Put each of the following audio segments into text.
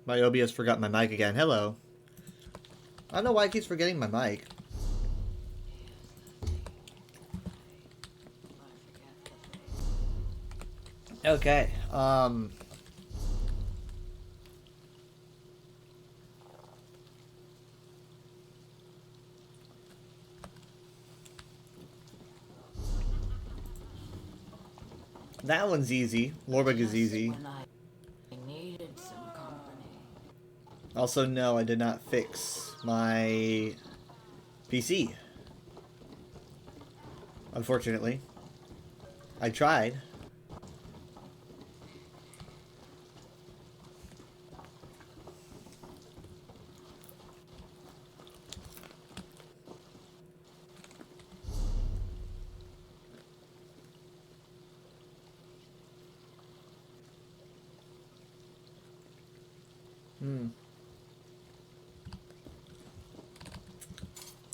My OBS forgot my mic again. Hello. I don't know why it keeps forgetting my mic. Okay. That one's easy. Lorbig is easy. Also, no, I did not fix my PC. Unfortunately. I tried.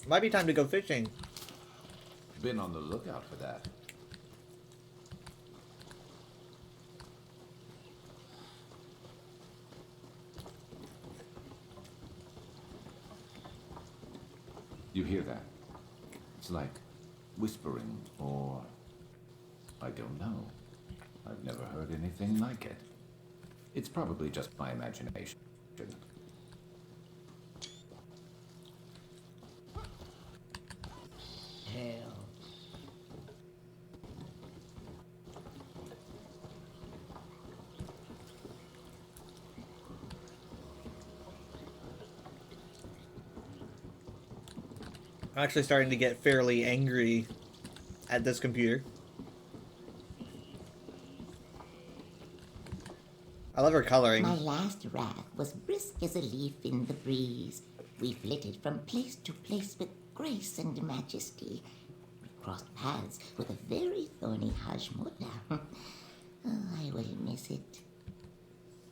Might be time to go fishing. Been on the lookout for that. You hear that? It's like whispering, or I don't know. I've never heard anything like it. It's probably just my imagination. Hell. I'm actually starting to get fairly angry at this computer. I love her coloring. My last wrath was brisk as a leaf in the breeze. We flitted from place to place with grace and majesty. We crossed paths with a very thorny Hashmoda. Oh, I will miss it.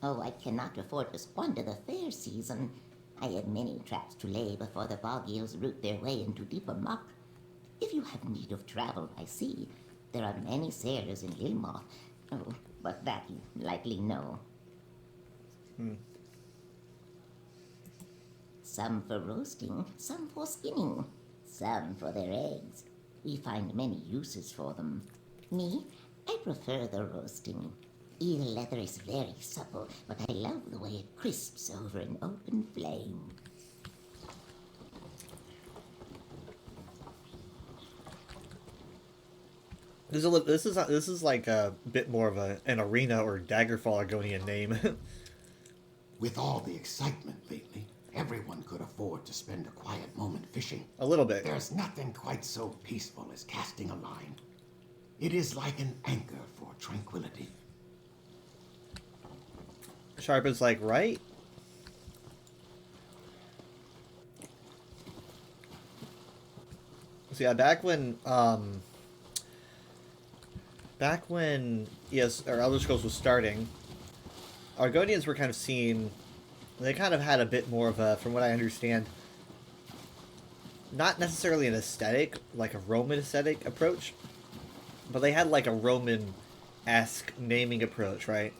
Oh, I cannot afford to squander the fair season. I had many traps to lay before the bog eels root their way into deeper muck. If you have need of travel by sea, there are many sailors in Lilmoth. Oh, but that you likely know. Some for roasting, some for skinning, some for their eggs. We find many uses for them. Me, I prefer the roasting. Eel leather is very supple, but I love the way it crisps over an open flame. This is like a bit more of an arena or Daggerfall Argonian name. With all the excitement lately, everyone could afford to spend a quiet moment fishing. A little bit. There's nothing quite so peaceful as casting a line. It is like an anchor for tranquility. Sharp is like, right? So yeah, back when yes, or Elder Scrolls was starting, Argonians were kind of seen. They kind of had a bit more of a, from what I understand, not necessarily an aesthetic, like a Roman aesthetic approach, but they had like a Roman-esque naming approach, right?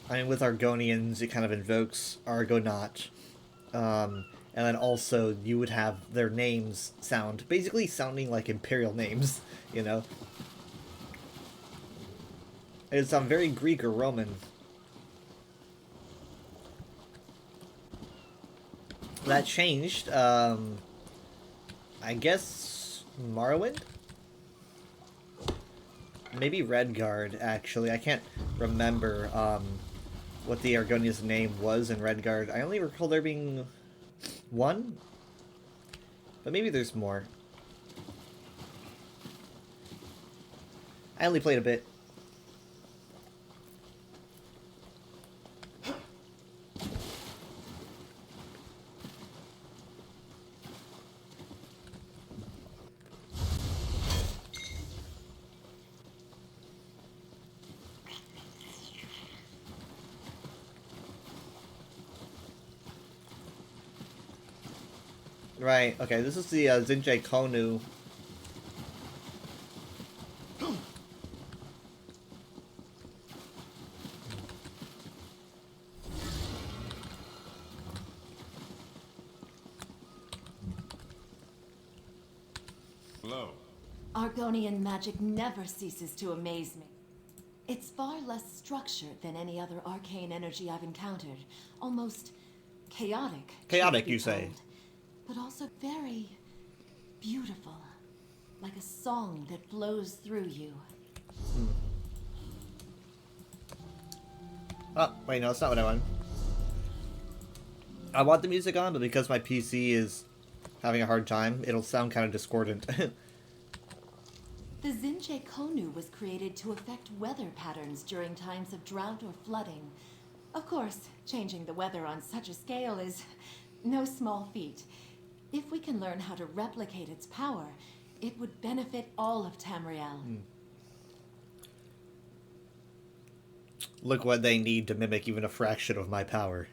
I mean, with Argonians, it kind of invokes Argonaut, and then also you would have their names basically sounding like imperial names, you know? It's very Greek or Roman. That changed, I guess Morrowind? Maybe Redguard, actually. I can't remember what the Argonia's name was in Redguard. I only recall there being one, but maybe there's more. I only played a bit. Right, okay, this is the Zinjay Konu. Hello. Argonian magic never ceases to amaze me. It's far less structured than any other arcane energy I've encountered. Almost chaotic. Chaotic, truth be you say? told, but also very beautiful. Like a song that flows through you. Oh, wait, no, that's not what I want. I want the music on, but because my PC is having a hard time, it'll sound kind of discordant. The Zinjay Konu was created to affect weather patterns during times of drought or flooding. Of course, changing the weather on such a scale is no small feat. If we can learn how to replicate its power, it would benefit all of Tamriel. Look what they need to mimic even a fraction of my power.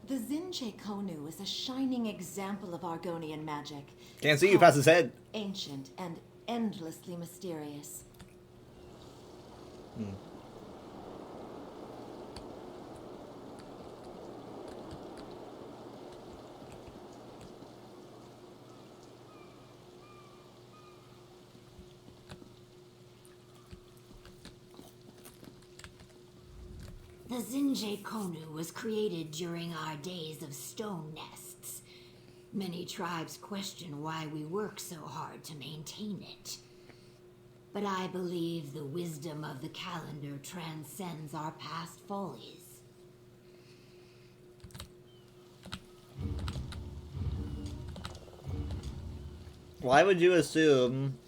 The Zinjay Konu is a shining example of Argonian magic. Can't see you past his head. Ancient and endlessly mysterious. The Zinjay Konu was created during our days of stone nests. Many tribes question why we work so hard to maintain it. But I believe the wisdom of the calendar transcends our past follies. Why would you assume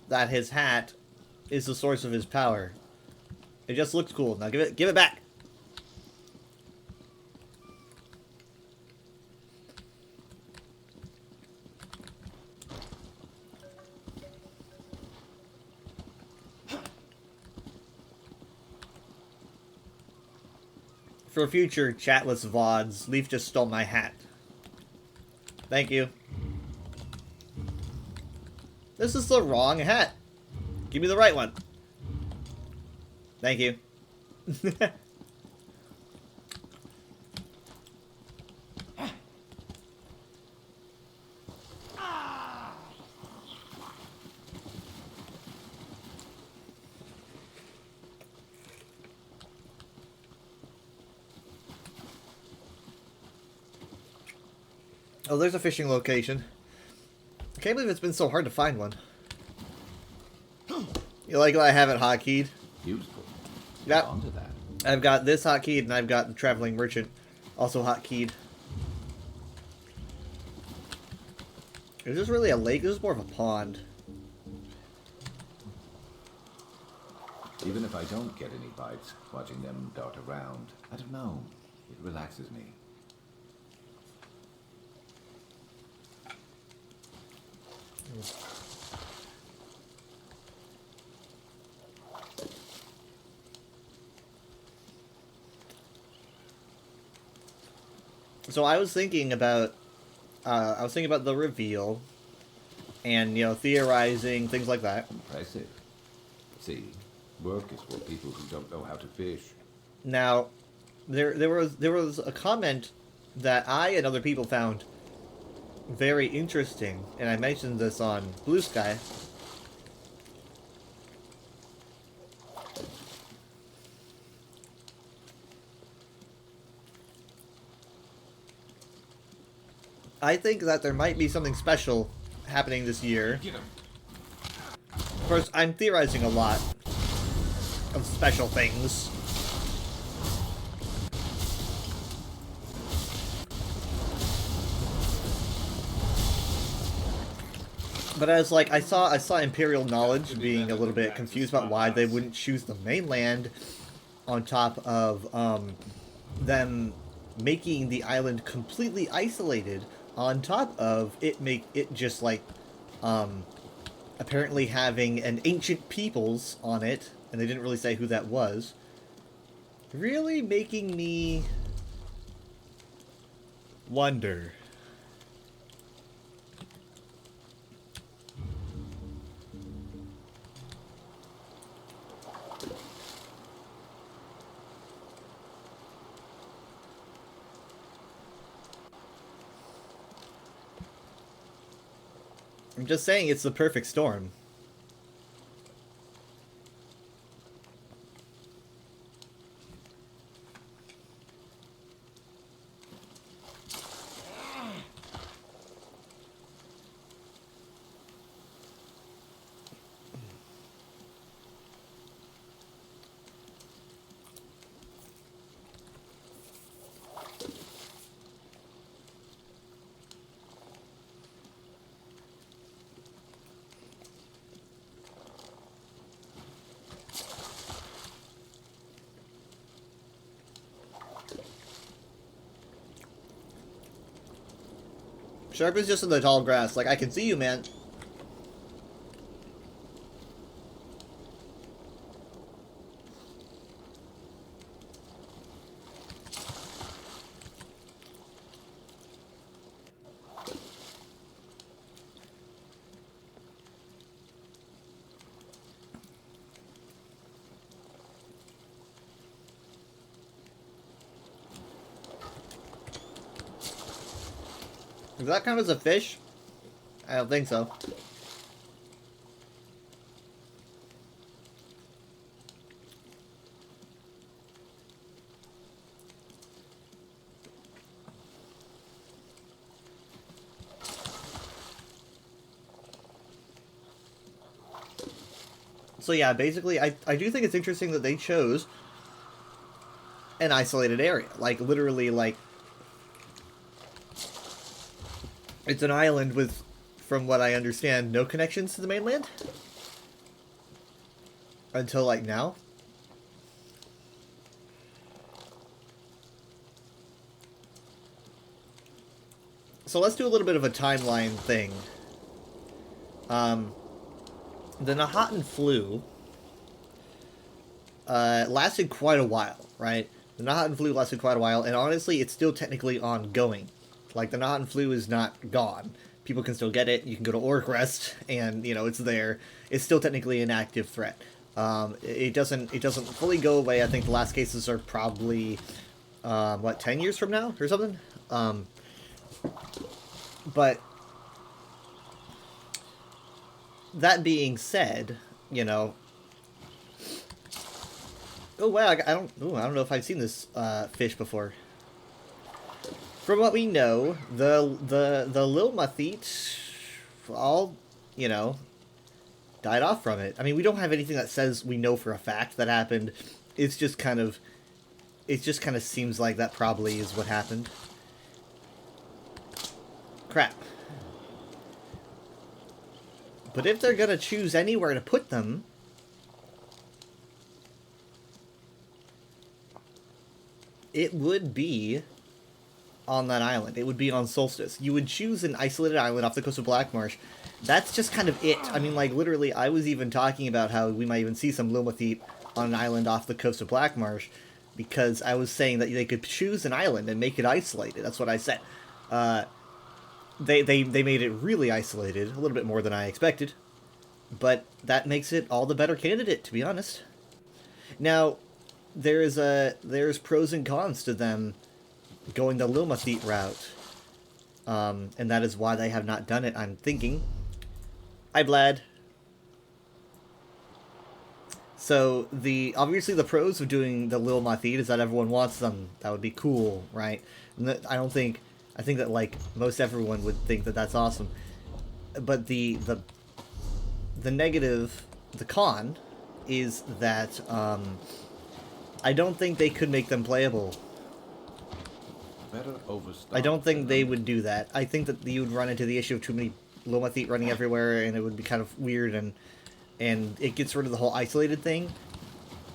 that his hat is the source of his power? It just looks cool. Now give it back. For future chatless VODs, Leaf just stole my hat. Thank you. This is the wrong hat. Give me the right one. Thank you. Oh, there's a fishing location. I can't believe it's been so hard to find one. You like what I have it hotkeyed? Beautiful. Yep. On to that. I've got this hotkeyed, and I've got the Traveling Merchant also hotkeyed. Is this really a lake? This is more of a pond. Even if I don't get any bites, watching them dart around, I don't know. It relaxes me. So I was thinking about the reveal, and theorizing things like that. Impressive. See, work is for people who don't know how to fish. Now, there was a comment that I and other people found very interesting, and I mentioned this on Blue Sky. I think that there might be something special happening this year. Get him. Of course, I'm theorizing a lot of special things. But as like I saw Imperial Knowledge being a little bit confused about why they wouldn't choose the mainland on top of them making the island completely isolated, on top of it just like apparently having an ancient peoples on it, and they didn't really say who that was. Really making me wonder. I'm just saying it's the perfect storm. Sharp is just in the tall grass. Like, I can see you, man. Does that count as a fish? I don't think so. So yeah, basically, I do think it's interesting that they chose an isolated area. Like, literally, like, it's an island with, from what I understand, no connections to the mainland? Until, like, now? So let's do a little bit of a timeline thing. The Nahatan flu lasted quite a while, right? The Nahatan flu lasted quite a while, and honestly, it's still technically ongoing. Like, the Nahatan flu is not gone. People can still get it. You can go to Orc-Rest, and, it's there. It's still technically an active threat. It doesn't fully go away. I think the last cases are probably, 10 years from now, or something? But that being said, oh wow, I don't know if I've seen this fish before. From what we know, the Lilmathete all, died off from it. I mean, we don't have anything that says we know for a fact that happened. It just kind of seems like that probably is what happened. Crap. But if they're gonna choose anywhere to put them, it would be on that island. It would be on Solstice. You would choose an isolated island off the coast of Blackmarsh. That's just kind of it. I mean, like, literally, I was even talking about how we might even see some Lilmatheat on an island off the coast of Blackmarsh, because I was saying that they could choose an island and make it isolated. That's what I said. They made it really isolated, a little bit more than I expected, but that makes it all the better candidate, to be honest. Now, there's pros and cons to them going the Lilmatheat route, and that is why they have not done it, I'm thinking. Hi, Vlad. So, obviously the pros of doing the Lilmatheat is that everyone wants them. That would be cool, right? I think that, like, most everyone would think that that's awesome. But the negative, the con, is that, I don't think they could make them playable. Better overstock. I don't think they would do that. I think that you would run into the issue of too many Lilmatheat running everywhere, and it would be kind of weird, and it gets rid of the whole isolated thing.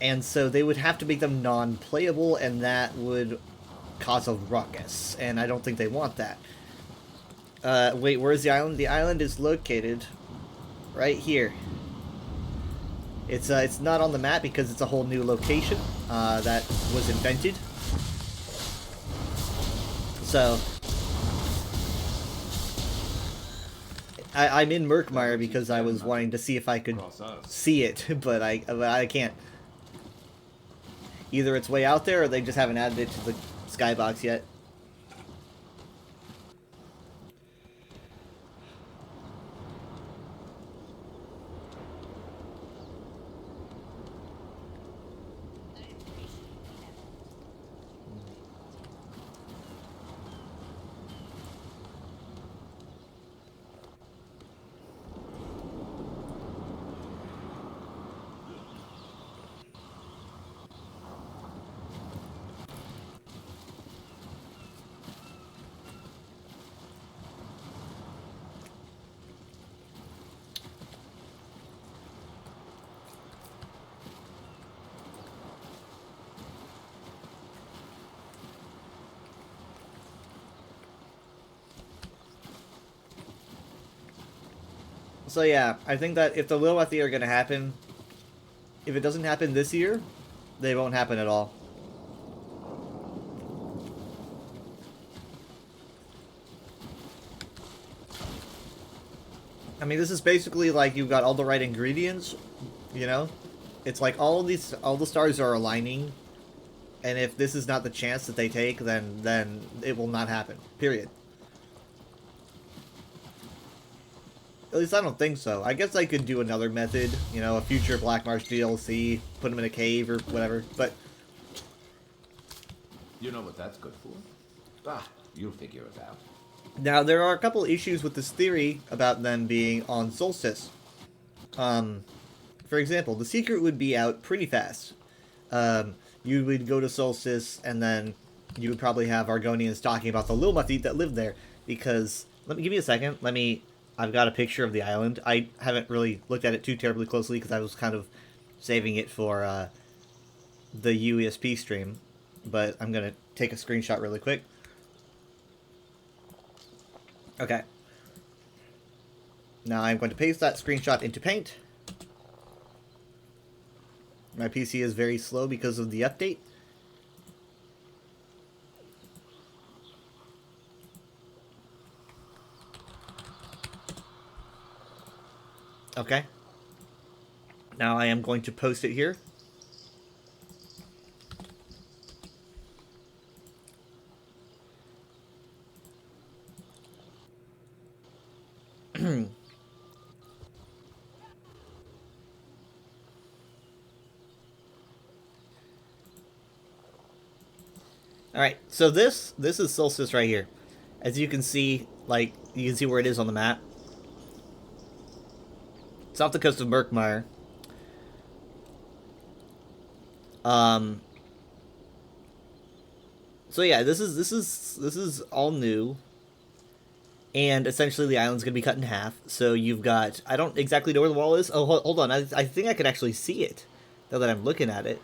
And so they would have to make them non-playable, and that would cause a ruckus, and I don't think they want that. Wait, where's the island? The island is located right here. It's not on the map because it's a whole new location that was invented. So I'm in Murkmire because I was wanting to see if I could see it, but I can't. Either it's way out there, or they just haven't added it to the skybox yet. So yeah, I think that if the Lilmatheat are going to happen, if it doesn't happen this year, they won't happen at all. I mean, this is basically like you've got all the right ingredients, you know? It's like all the stars are aligning, and if this is not the chance that they take, then it will not happen. Period. At least I don't think so. I guess I could do another method, you know, a future Blackmarsh DLC, put him in a cave or whatever, but... You know what that's good for? Ah, you'll figure it out. Now, there are a couple issues with this theory about them being on Solstice. For example, the secret would be out pretty fast. You would go to Solstice, and then you would probably have Argonians talking about the Lilmatheat that lived there, because... Give me a second, I've got a picture of the island. I haven't really looked at it too terribly closely because I was kind of saving it for the UESP stream. But I'm going to take a screenshot really quick. Okay. Now I'm going to paste that screenshot into Paint. My PC is very slow because of the update. Okay. Now I am going to post it here. Alright, so this is Solstice right here. As you can see, like, you can see where it is on the map. It's off the coast of Murkmire. So yeah, this is all new. And essentially the island's gonna be cut in half. So you've got, I don't exactly know where the wall is. Oh, hold on, I think I can actually see it now that I'm looking at it.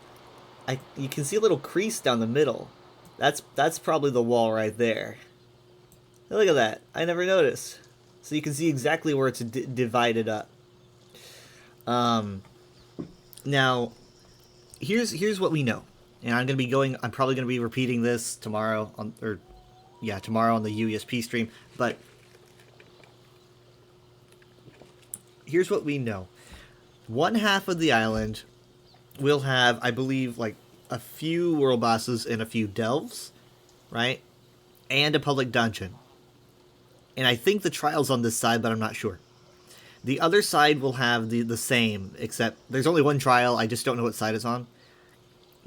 You can see a little crease down the middle. That's probably the wall right there. Hey, look at that. I never noticed. So you can see exactly where it's divided up. Now, here's what we know. And I'm probably gonna be repeating this tomorrow tomorrow on the UESP stream, but here's what we know. One half of the island will have, I believe, like a few world bosses and a few delves, right? And a public dungeon. And I think the trial's on this side, but I'm not sure. The other side will have the same, except there's only one trial. I just don't know what side it's on.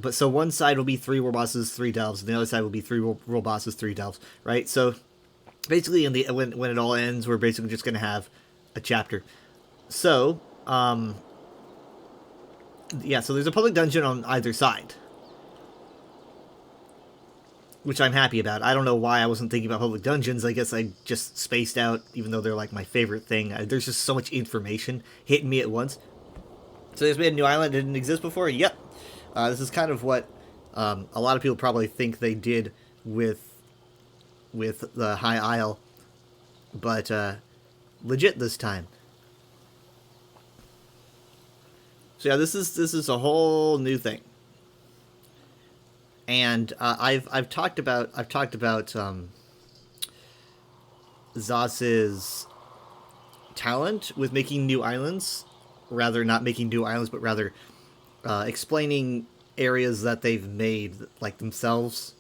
But so one side will be 3 world bosses, 3 delves, and the other side will be 3 world bosses, 3 delves, right? So basically, when it all ends, we're basically just going to have a chapter. So, yeah, so there's a public dungeon on either side, which I'm happy about. I don't know why I wasn't thinking about public dungeons. I guess I just spaced out, even though they're like my favorite thing. There's just so much information hitting me at once. So there's been a new island that didn't exist before? Yep. This is kind of what a lot of people probably think they did with the High Isle, but legit this time. So yeah, this is a whole new thing, and I've talked about Zos's talent with making new islands, rather not making new islands, but rather explaining areas that they've made like themselves.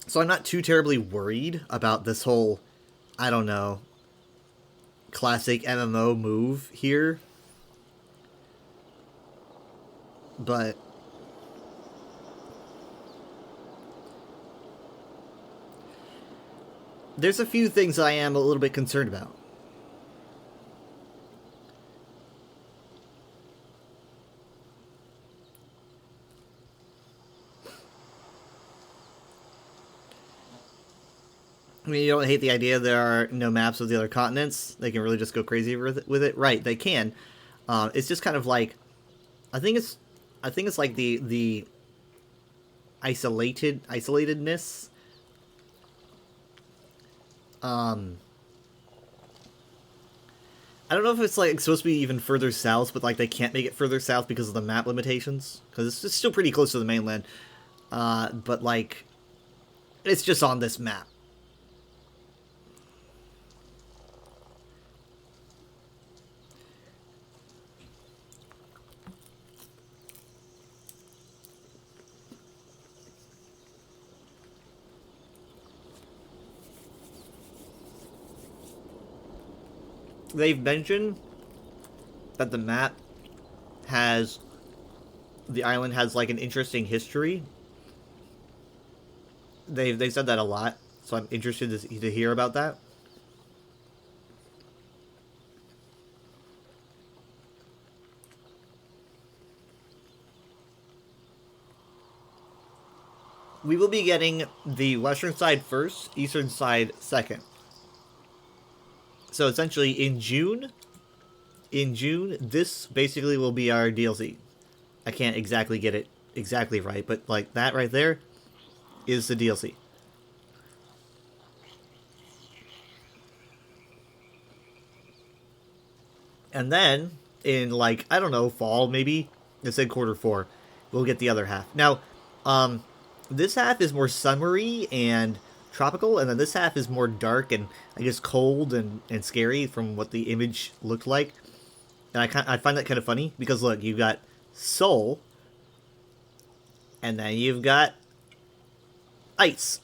So I'm not too terribly worried about this whole, I don't know, classic MMO move here. But there's a few things I am a little bit concerned about. I mean, you don't hate the idea there are no maps of the other continents. They can really just go crazy with it. Right, they can. It's just kind of like, I think it's like the isolatedness. I don't know if it's like supposed to be even further south, but like they can't make it further south because of the map limitations. Because it's still pretty close to the mainland. But like, it's just on this map. They've mentioned that the island has like an interesting history. They said that a lot, so I'm interested to hear about that. We will be getting the western side first, eastern side second. So essentially, in June, this basically will be our DLC. I can't exactly get it exactly right, but like that right there is the DLC. And then, in like, I don't know, fall maybe, it said Q4, we'll get the other half. Now, this half is more summery and tropical, and then this half is more dark and I guess cold and scary from what the image looked like. And I find that kind of funny because look, you've got Sol, and then you've got ice.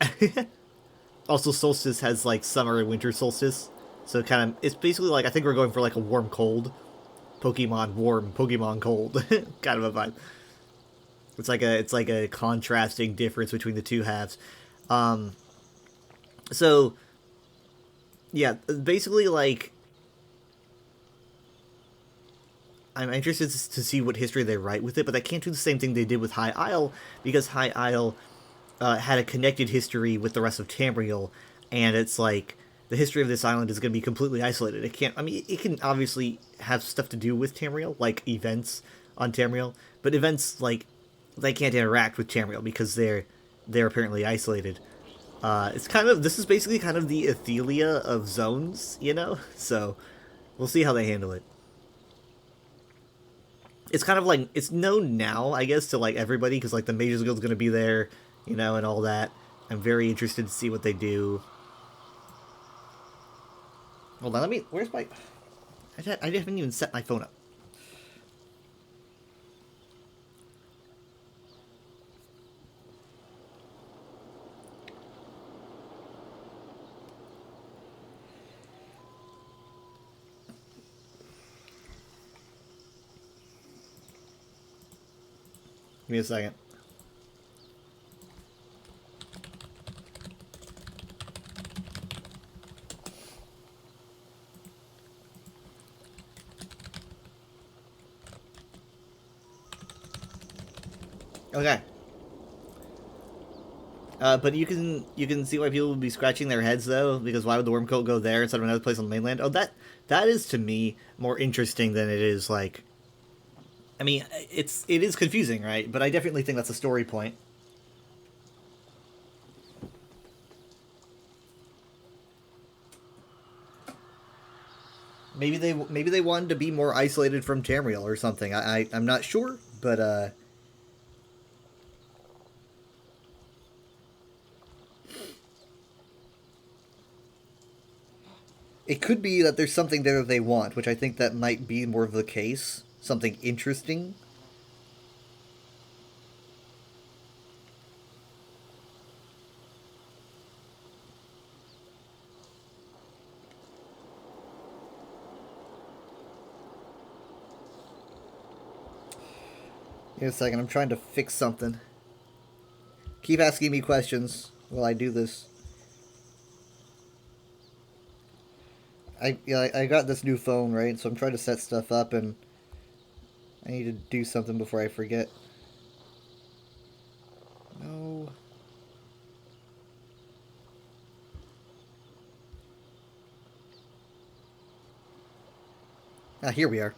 Also, solstice has like summer and winter solstice, so it's basically like, I think we're going for like a warm cold, Pokemon warm, Pokemon cold kind of a vibe. It's like a contrasting difference between the two halves. So, yeah, basically, like, I'm interested to see what history they write with it, but they can't do the same thing they did with High Isle, because High Isle had a connected history with the rest of Tamriel, and it's like, the history of this island is going to be completely isolated. It can obviously have stuff to do with Tamriel, like events on Tamriel, but events, like, they can't interact with Tamriel because they're apparently isolated. This is basically kind of the Athelia of zones, you know? So we'll see how they handle it. It's kind of like, it's known now, I guess, to like everybody, because like the Mages Guild's going to be there, you know, and all that. I'm very interested to see what they do. Hold on, where's my... I haven't even set my phone up. Give me a second. Okay. But you can see why people would be scratching their heads though, because why would the Wormcoat go there instead of another place on the mainland? Oh, that is to me more interesting than it is like. I mean, it is confusing, right? But I definitely think that's a story point. Maybe they wanted to be more isolated from Tamriel or something. I'm not sure, but it could be that there's something there that they want, which I think that might be more of the case. Something interesting. Give me a second, I'm trying to fix something. Keep asking me questions while I do this. I got this new phone, right? So I'm trying to set stuff up, and I need to do something before I forget. No. Ah, here we are.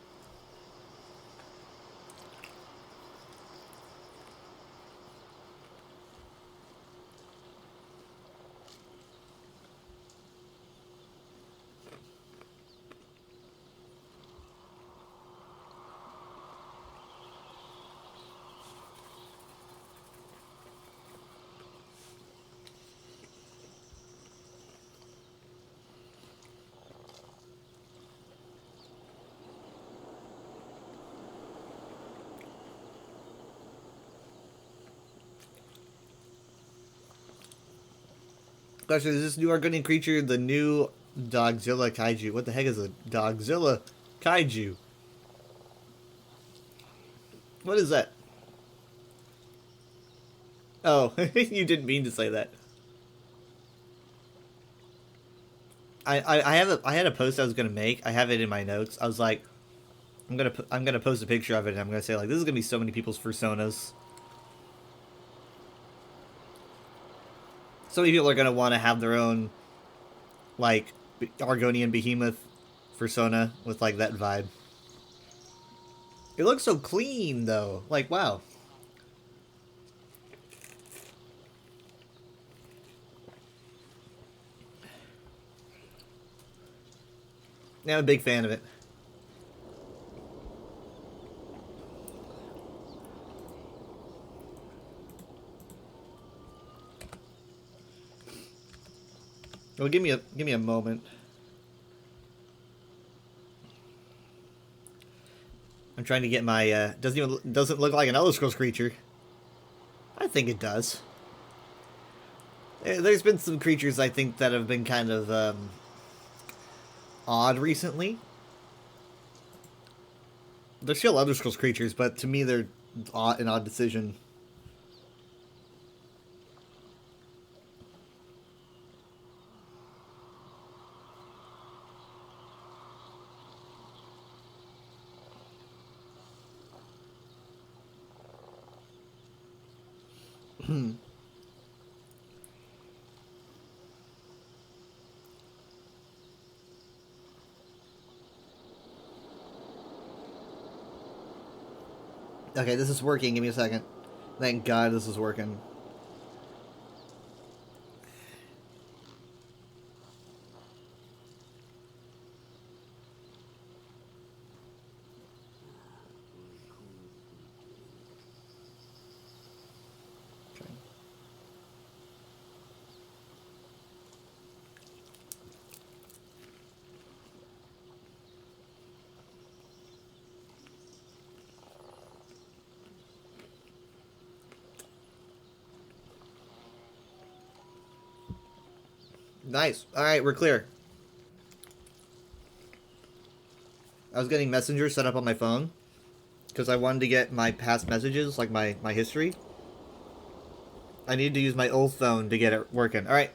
Question, is this new Argonian creature the new Dogzilla Kaiju? What the heck is a Dogzilla Kaiju? What is that? Oh, you didn't mean to say that. I had a post I was gonna make. I have it in my notes. I was like, I'm gonna post a picture of it, and I'm gonna say like, this is gonna be so many people's personas. So many people are going to want to have their own, like, Argonian behemoth persona with, like, that vibe. It looks so clean, though. Like, wow. Yeah, I'm a big fan of it. Well, give me a moment. I'm trying to get my doesn't look like an Elder Scrolls creature. I think it does. There's been some creatures I think that have been kind of odd recently. They're still Elder Scrolls creatures, but to me they're an odd decision. Okay, this is working. Give me a second. Thank God this is working. Nice. Alright, we're clear. I was getting Messenger set up on my phone because I wanted to get my past messages, like my history. I needed to use my old phone to get it working. Alright.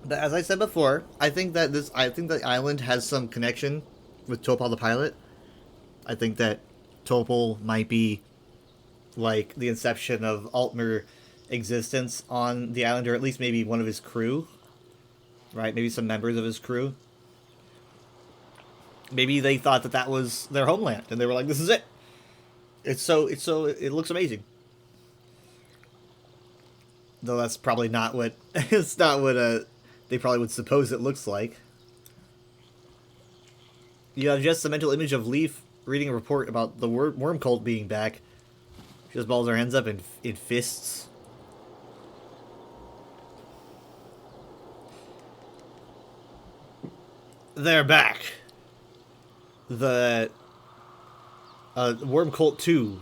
But as I said before, I think that the island has some connection with Topal the pilot. I think that Topal might be like the inception of Altmer existence on the island, or at least maybe one of his crew. Right? Maybe some members of his crew. Maybe they thought that that was their homeland, and they were like, "This is it." It looks amazing. Though that's probably not what it's not what they probably would suppose it looks like. You have just the mental image of Leaf reading a report about the worm cult being back. She just balls her hands up in fists. They're back. The Worm Cult 2.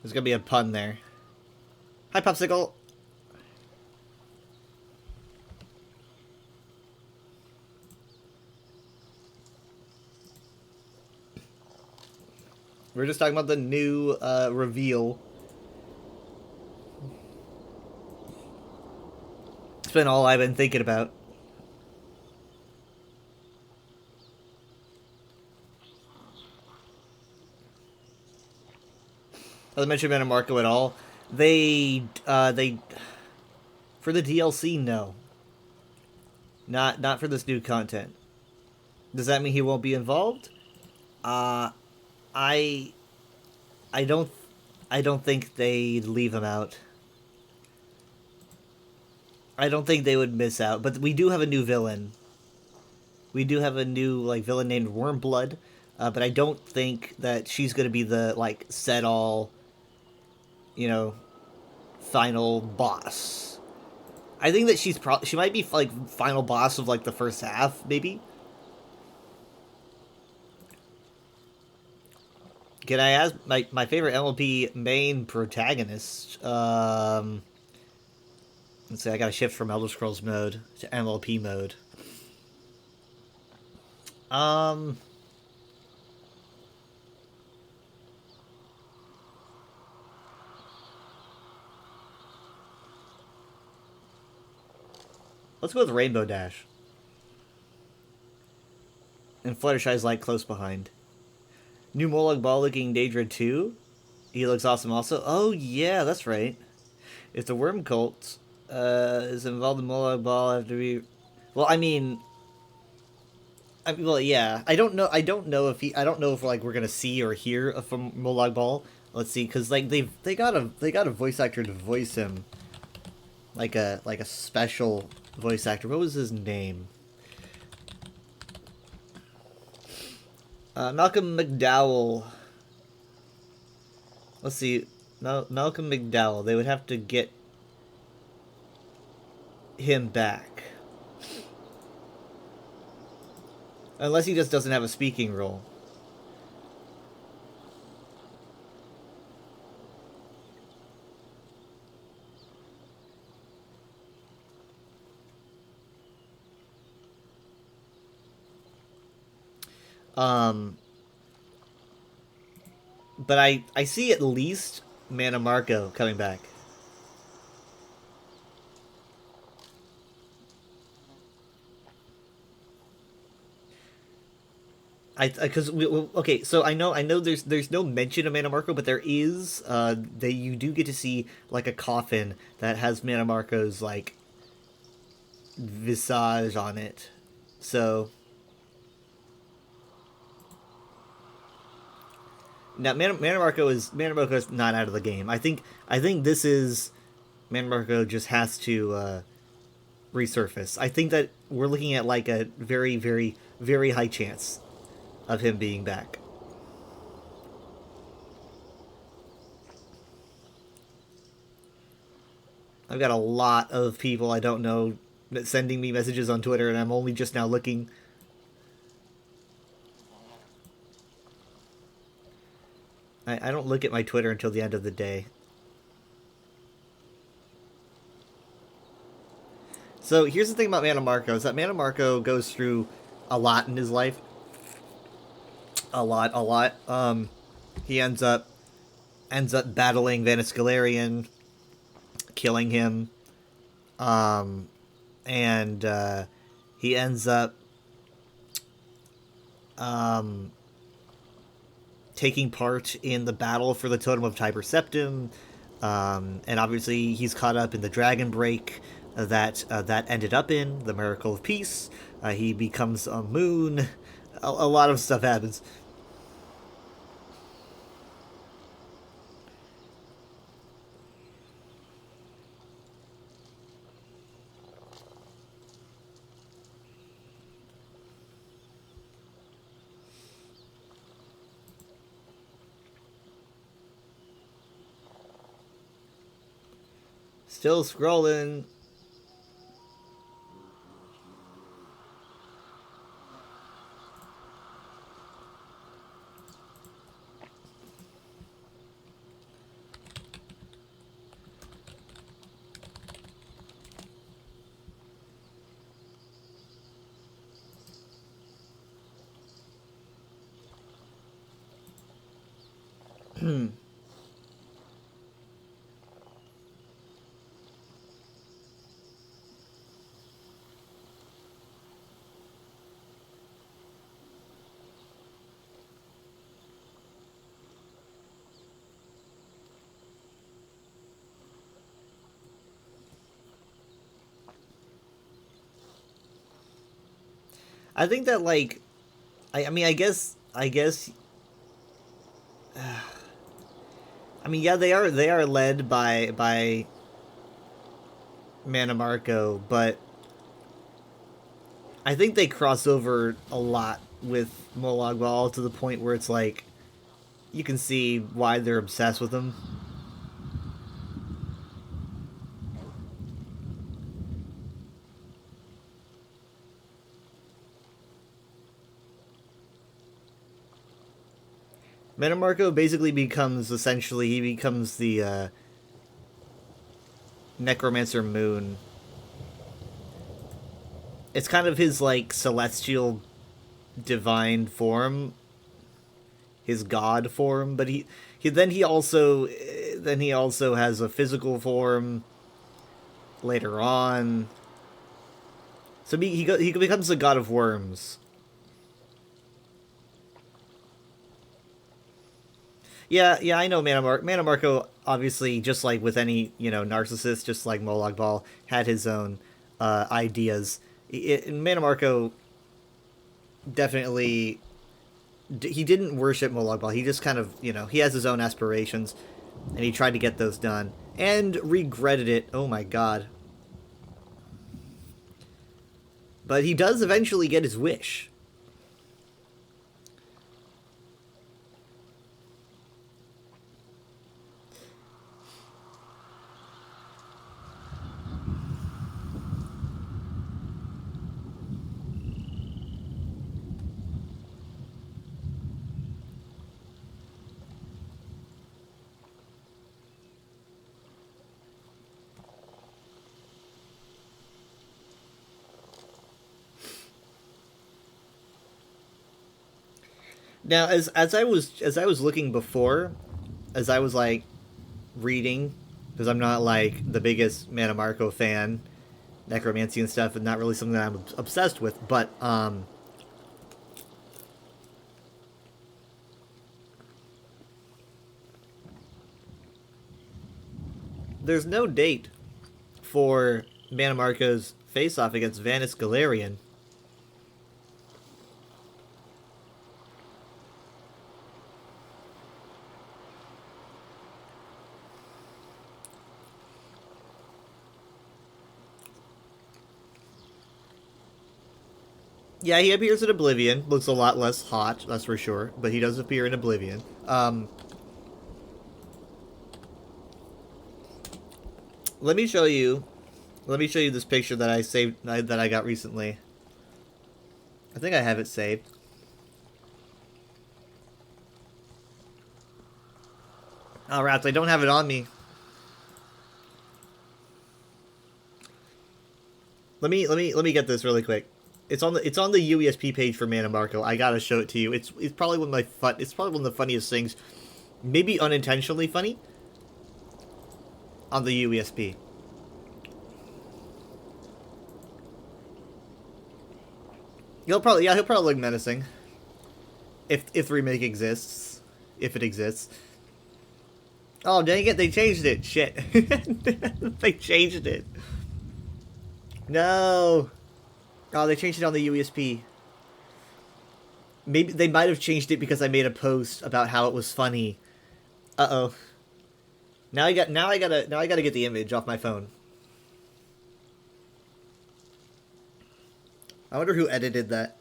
There's gonna be a pun there. Hi, Popsicle. We're just talking about the new reveal. It's been all I've been thinking about. Doesn't mention Metamarco at all. They for the DLC, no. Not for this new content. Does that mean he won't be involved? I don't think they'd leave him out. I don't think they would miss out, but we do have a new villain. We do have a new villain named Wormblood, but I don't think that she's going to be the set all, final boss. I think that she might be final boss of the first half, maybe. Can I ask my favorite MLP main protagonist? Let's see, I gotta shift from Elder Scrolls mode to MLP mode. Let's go with Rainbow Dash. And Fluttershy's close behind. New Molag Bal looking Daedra 2. He looks awesome also. Oh yeah, that's right. If the Worm Cult is involved in Molag Bal, have to be. Well, well, yeah. I don't know if we're gonna see or hear from Molag Bal. Let's see, because they got a voice actor to voice him, like a special voice actor. What was his name? Malcolm McDowell. Let's see. Malcolm McDowell. They would have to get him back. Unless he just doesn't have a speaking role. but I see at least Mana Marco coming back. Because okay, so I know there's no mention of Mana Marco, but there is that you do get to see like a coffin that has Mana Marco's like visage on it. So now Mana Marco is not out of the game. I think this is Mana Marco just has to resurface. I think that we're looking at like a very very very high chance of him being back. I've got a lot of people I don't know sending me messages on Twitter, and I'm only just now looking. I don't look at my Twitter until the end of the day. So here's the thing about Mana Marco, is that Mana Marco goes through a lot in his life. A lot. He ends up battling Vanus Galarian, killing him. And he ends up taking part in the battle for the Totem of Tiber Septim. And obviously he's caught up in the Dragon Break that ended up in the Miracle of Peace. He becomes a moon. A lot of stuff happens. Still scrolling. I think that, like, I mean, I guess, I mean, yeah, they are led by Mana Marco, but I think they cross over a lot with Molag Bal to the point where it's like, you can see why they're obsessed with him. Mana Marco basically becomes, essentially, he becomes the Necromancer Moon. It's kind of his, like, celestial divine form, his god form, but he also has a physical form later on. So he becomes the god of worms. Yeah, I know Mana Marco, obviously, just like with any, narcissist, just like Molag Bal, had his own ideas. Mana Marco definitely, he didn't worship Molag Bal. He just kind of, he has his own aspirations, and he tried to get those done, and regretted it. Oh my god. But he does eventually get his wish. Now, as I was looking before, as I was like reading, because I'm not like the biggest Mana Marco fan, necromancy and stuff, and not really something that I'm obsessed with. But there's no date for Mana Marco's face-off against Vanis Galarian. Yeah, he appears in Oblivion. Looks a lot less hot, that's for sure. But he does appear in Oblivion. Let me show you this picture that I saved, that I got recently. I think I have it saved. Oh, rats, I don't have it on me. Let me get this really quick. It's on the UESP page for Mana Marco. I gotta show it to you. It's probably one of the funniest things, maybe unintentionally funny, on the UESP. He'll probably look menacing. If the remake exists. If it exists. Oh, dang it, they changed it. Shit. They changed it. No. Oh, they changed it on the UESP. Maybe they might have changed it because I made a post about how it was funny. Uh-oh. Now I gotta get the image off my phone. I wonder who edited that.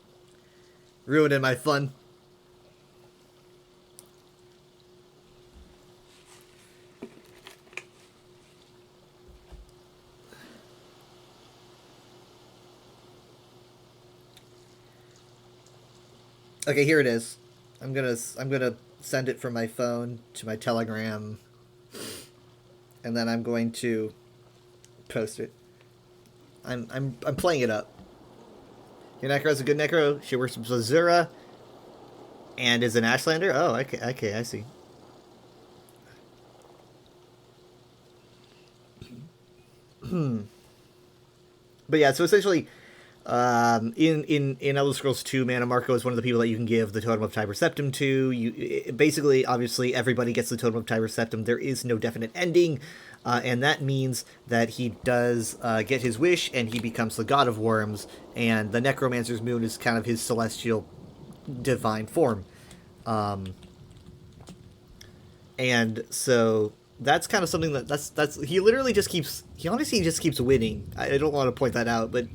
Ruining my fun. Okay, here it is. I'm gonna send it from my phone to my Telegram, and then I'm going to post it. I'm playing it up. Your Necro is a good Necro. She works with Azura, and is an Ashlander. Oh, okay, I see. But yeah, so essentially, in Elder Scrolls 2, Mana Marco is one of the people that you can give the Totem of Tiber Septim to. Basically, obviously, everybody gets the Totem of Tiber Septim. There is no definite ending, and that means that he does get his wish, and he becomes the God of Worms, and the Necromancer's Moon is kind of his celestial divine form. And so that's kind of something that's he literally just keeps, he honestly just keeps winning. I don't want to point that out, but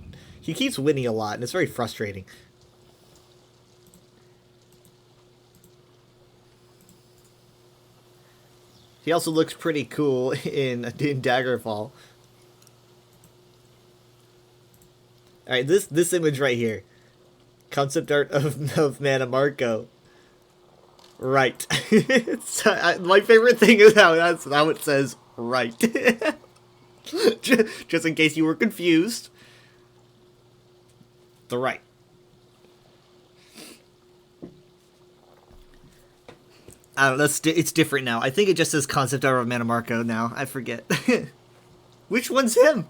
he keeps winning a lot, and it's very frustrating. He also looks pretty cool in Daggerfall. Alright, this image right here. Concept art of Mana Marco. Right. My favorite thing is how it says right. Just in case you were confused. The right. I don't know, it's different now. I think it just says concept art of Mana Marco now. I forget. Which one's him?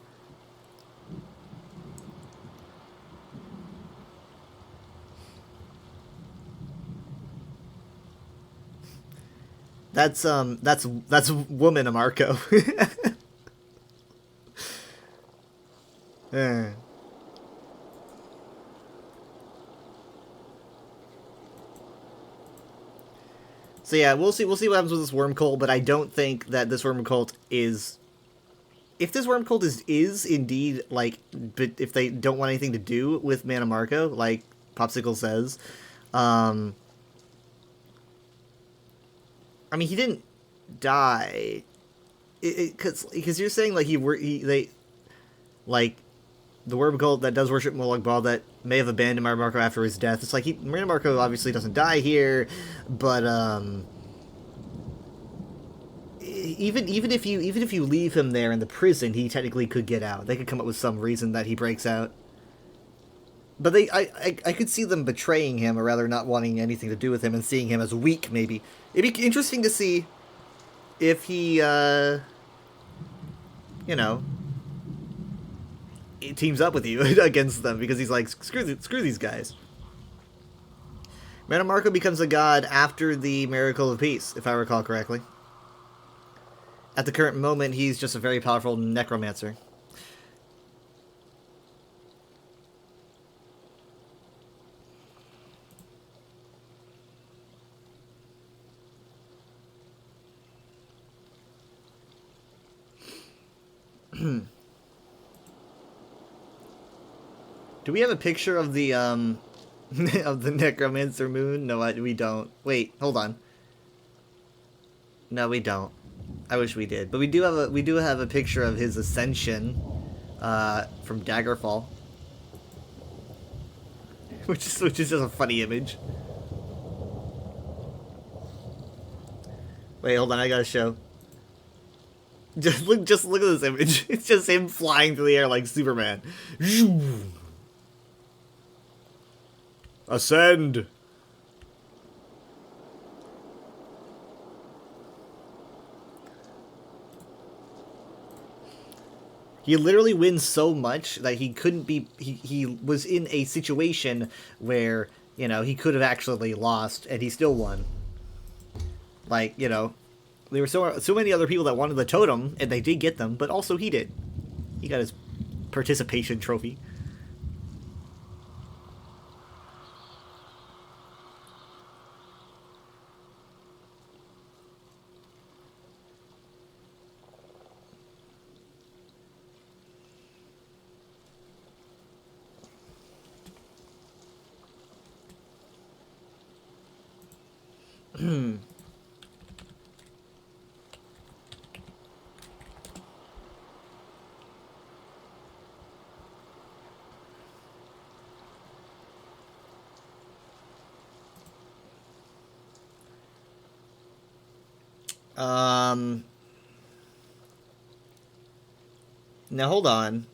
That's woman Marco. So yeah, we'll see what happens with this Worm Cult, but I don't think that this Worm Cult is... If this Worm Cult is indeed, like, but if they don't want anything to do with Mana Marco, like Popsicle says, I mean, he didn't die, because you're saying, like, the Worm Cult that does worship Molag Bal that may have abandoned Mana Marco after his death. It's like, Mana Marco obviously doesn't die here, but, even if you leave him there in the prison, he technically could get out. They could come up with some reason that he breaks out. But I could see them betraying him, or rather not wanting anything to do with him and seeing him as weak, maybe. It'd be interesting to see if he, you know, he teams up with you against them, because he's like, screw these guys. Mannimarco becomes a god after the Miracle of Peace, if I recall correctly. At the current moment, he's just a very powerful necromancer. Do we have a picture of the of the Necromancer moon? No, we don't. Wait, hold on. No, we don't. I wish we did, but we do have a picture of his ascension from Daggerfall, which is just a funny image. Wait, hold on, I gotta show. Just look at this image. It's just him flying through the air like Superman. Ascend. He literally wins so much that he couldn't be. He was in a situation where, you know, he could have actually lost, and he still won. Like, you know, there were so many other people that wanted the totem, and they did get them, but also he did. He got his participation trophy. Now hold on.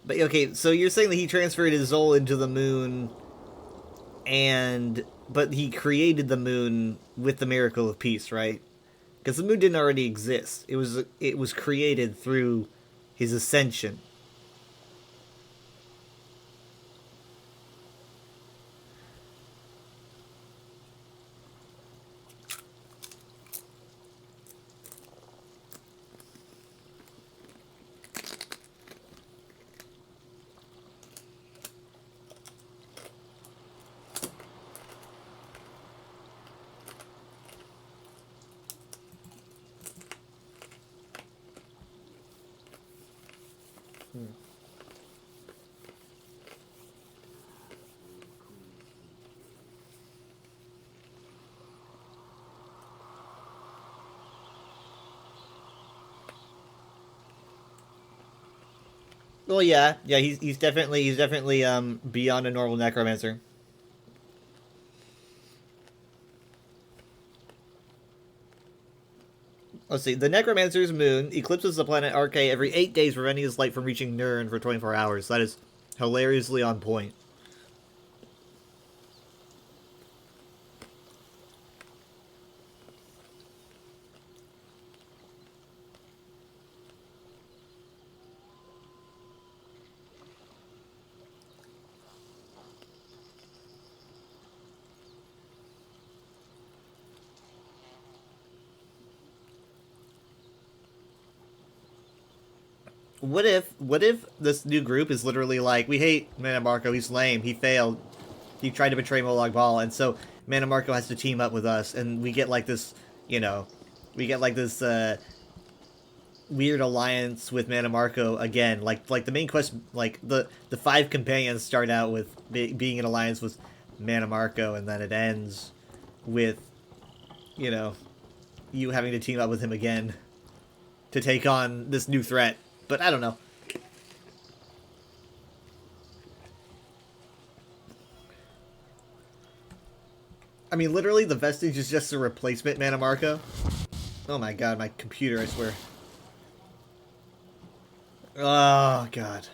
But okay, so you're saying that he transferred his soul into the moon, but he created the moon with the Miracle of Peace, right? Because the moon didn't already exist. It was created through his ascension. Well, yeah, he's definitely beyond a normal necromancer. Let's see. The Necromancer's moon eclipses the planet Arche every 8 days, preventing its light from reaching Nirn for 24 hours. That is hilariously on point. What if this new group is literally like, we hate Mannimarco, he's lame, he failed, he tried to betray Molag Bal, and so Mannimarco has to team up with us, and we get like this, you know, weird alliance with Mannimarco again, like the main quest, like the 5 companions start out with being in alliance with Mannimarco, and then it ends with, you know, you having to team up with him again to take on this new threat. But I don't know. I mean, literally, the Vestige is just a replacement Mannimarco. Oh my god, my computer, I swear. Oh god.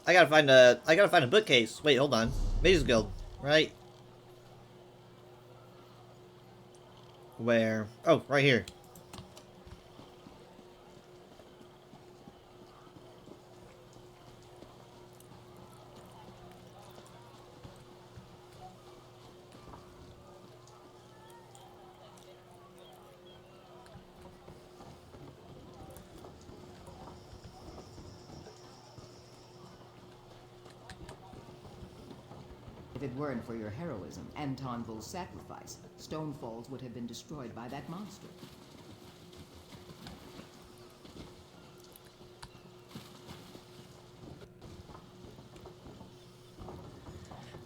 I gotta find a bookcase. Wait, hold on. Mage's Guild, right? Where? Oh, right here. If it weren't for your heroism and Tonville's sacrifice, Stone Falls would have been destroyed by that monster.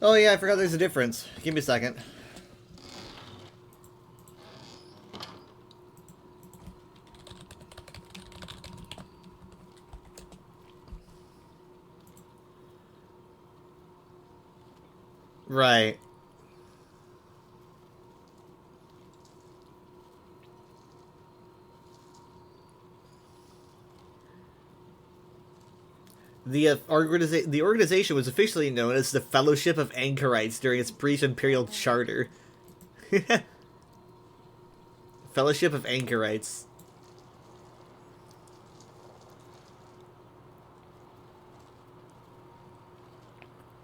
Oh yeah, I forgot there's a difference. Give me a second. Right. The organization was officially known as the Fellowship of Anchorites during its brief imperial charter. Fellowship of Anchorites.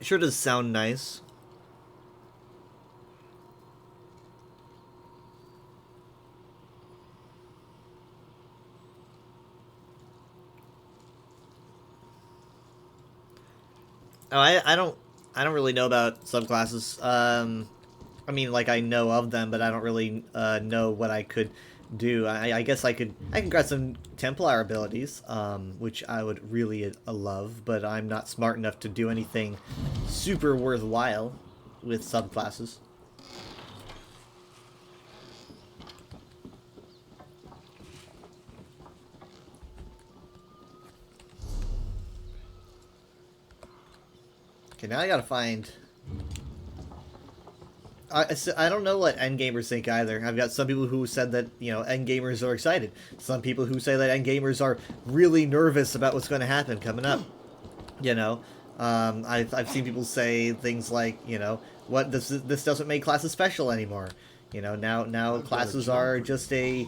It sure does sound nice. Oh, I don't really know about subclasses. I mean, like, I know of them, but I don't really know what I could do. I guess I can grab some Templar abilities, which I would really love, but I'm not smart enough to do anything super worthwhile with subclasses. Okay, now I gotta find... I don't know what endgamers think either. I've got some people who said that, you know, endgamers are excited. Some people who say that endgamers are really nervous about what's going to happen coming up. You know, I've seen people say things like, you know, what this doesn't make classes special anymore. You know, now classes are just a...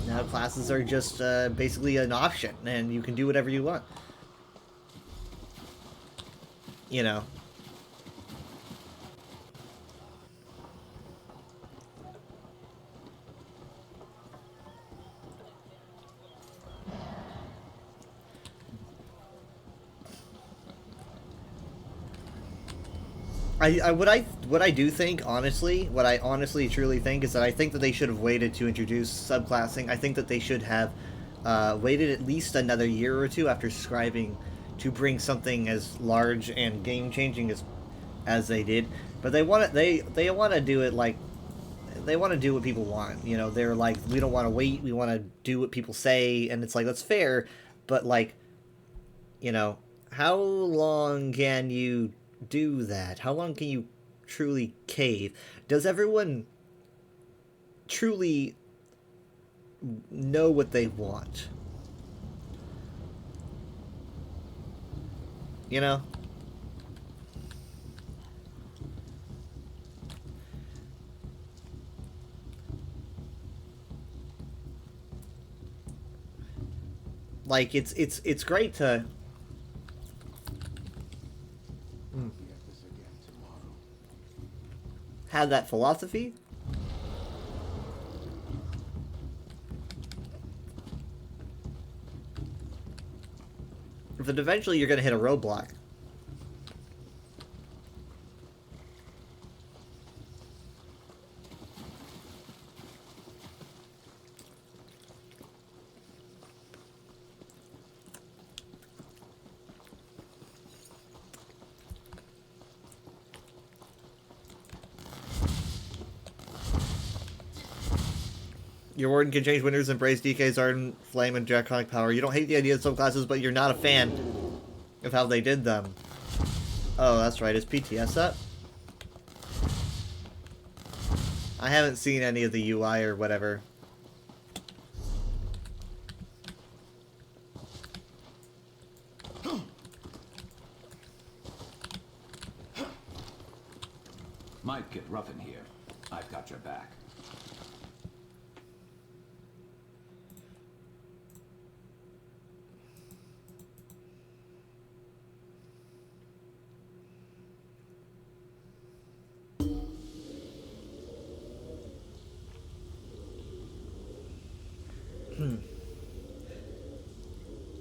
Now classes are just basically an option, and you can do whatever you want. You know. What I do think, honestly, what I honestly truly think is that I think that they should have waited to introduce subclassing. I think that they should have waited at least another year or two after scribing to bring something as large and game-changing as they did. But they want to do it like they want to do what people want. You know, they're like, we don't want to wait. We want to do what people say, and it's like, that's fair. But like, you know, how long can you do that? How long can you truly cave? Does everyone truly know what they want? You know? Like, it's great to have that philosophy, but eventually you're going to hit a roadblock. Your warden can change winners, embrace DK's ardent flame and draconic power. You don't hate the idea of subclasses, but you're not a fan of how they did them. Oh, that's right. Is PTS up? I haven't seen any of the UI or whatever. Might get rough in here. I've got your back.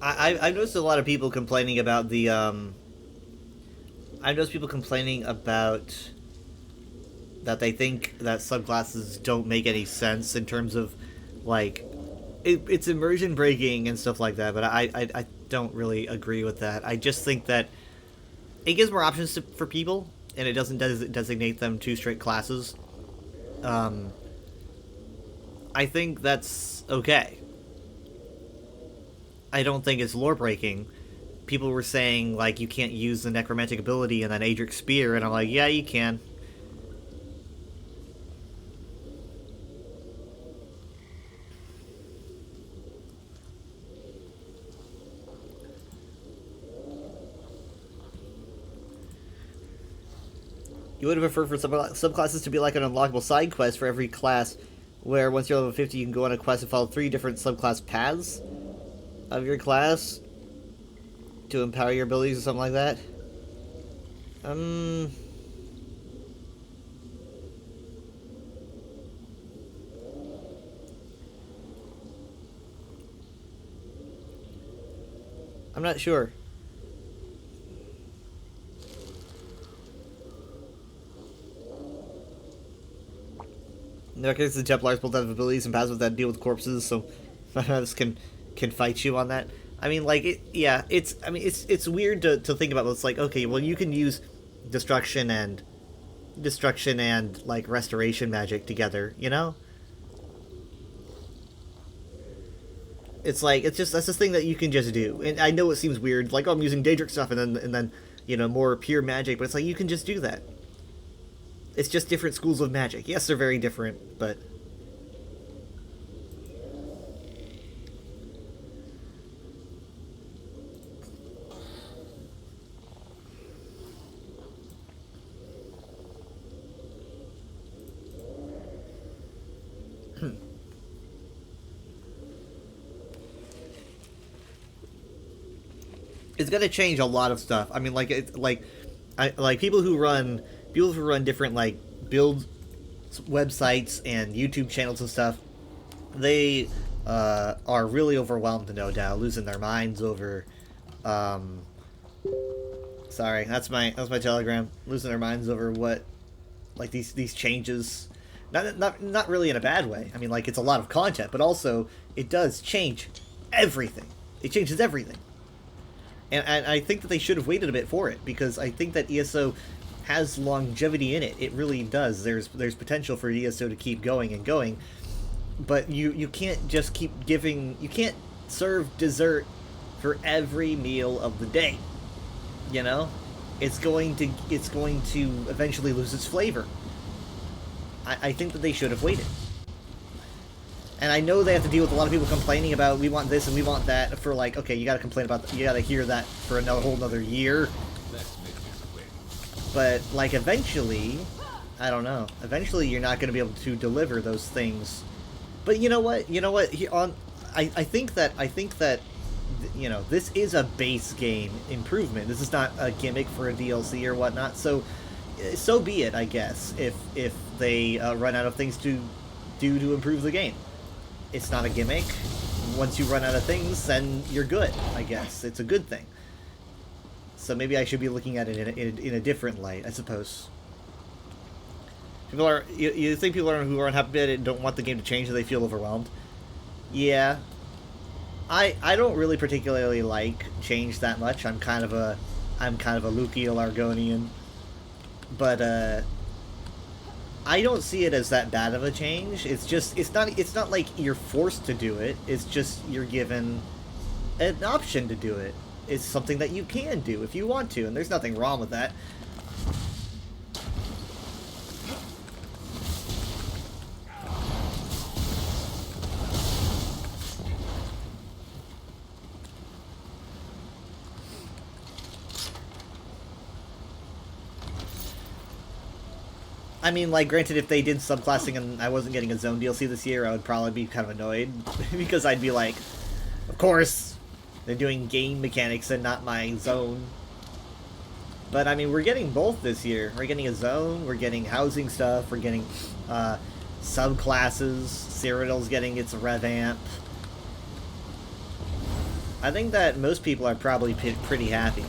I've noticed a lot of people complaining about the I've noticed people complaining about that they think that subclasses don't make any sense in terms of like it's immersion breaking and stuff like that, but I don't really agree with that. I just think that it gives more options for people, and it doesn't designate them to straight classes. I think that's okay. I don't think it's lore breaking. People were saying, like, you can't use the necromantic ability and then Adric's Spear, and I'm like, yeah, you can. You would have preferred for subclasses to be like an unlockable side quest for every class, where once you're level 50, you can go on a quest and follow 3 different subclass paths of your class to empower your abilities or something like that. I'm not sure. In that case, the Templars both have abilities and paths that deal with corpses, so this can fight you on that. I mean, like, it's weird to think about, but it's like, okay, well, you can use destruction and like restoration magic together, you know? It's like that's this thing that you can just do. And I know it seems weird, like, oh, I'm using Daedric stuff and then you know, more pure magic, but it's like you can just do that. It's just different schools of magic. Yes, they're very different, but it's gonna change a lot of stuff. I mean, like, people who run different like build websites and YouTube channels and stuff, they are really overwhelmed, no doubt, losing their minds over. Sorry, that's my Telegram. Losing their minds over what, like, these changes. Not really in a bad way. I mean, like, it's a lot of content, but also it does change everything. It changes everything. And I think that they should have waited a bit for it, because I think that ESO has longevity in it. It really does. There's potential for ESO to keep going and going, but you can't just keep giving. You can't serve dessert for every meal of the day. You know, it's going to eventually lose its flavor. I think that they should have waited. And I know they have to deal with a lot of people complaining about, we want this and we want that, for like, okay, you gotta complain about you gotta hear that for whole another year. But, like, eventually, I don't know, eventually you're not gonna be able to deliver those things. But you know what? I think that, you know, this is a base game improvement. This is not a gimmick for a DLC or whatnot, so be it, I guess, if they run out of things to do to improve the game. It's not a gimmick. Once you run out of things, then you're good, I guess. It's a good thing. So maybe I should be looking at it in a different light, I suppose. You think people who are unhappy about it and don't want the game to change, and they feel overwhelmed? Yeah. I don't really particularly like change that much. I'm kind of a Lucial Argonian. But I don't see it as that bad of a change. It's not like you're forced to do it. It's just you're given an option to do it. It's something that you can do if you want to, and there's nothing wrong with that. I mean, like, granted, if they did subclassing and I wasn't getting a Zone DLC this year, I would probably be kind of annoyed. Because I'd be like, of course, they're doing game mechanics and not my Zone. But, I mean, we're getting both this year. We're getting a Zone, we're getting housing stuff, we're getting subclasses, Cyrodiil's getting its revamp. I think that most people are probably pretty happy.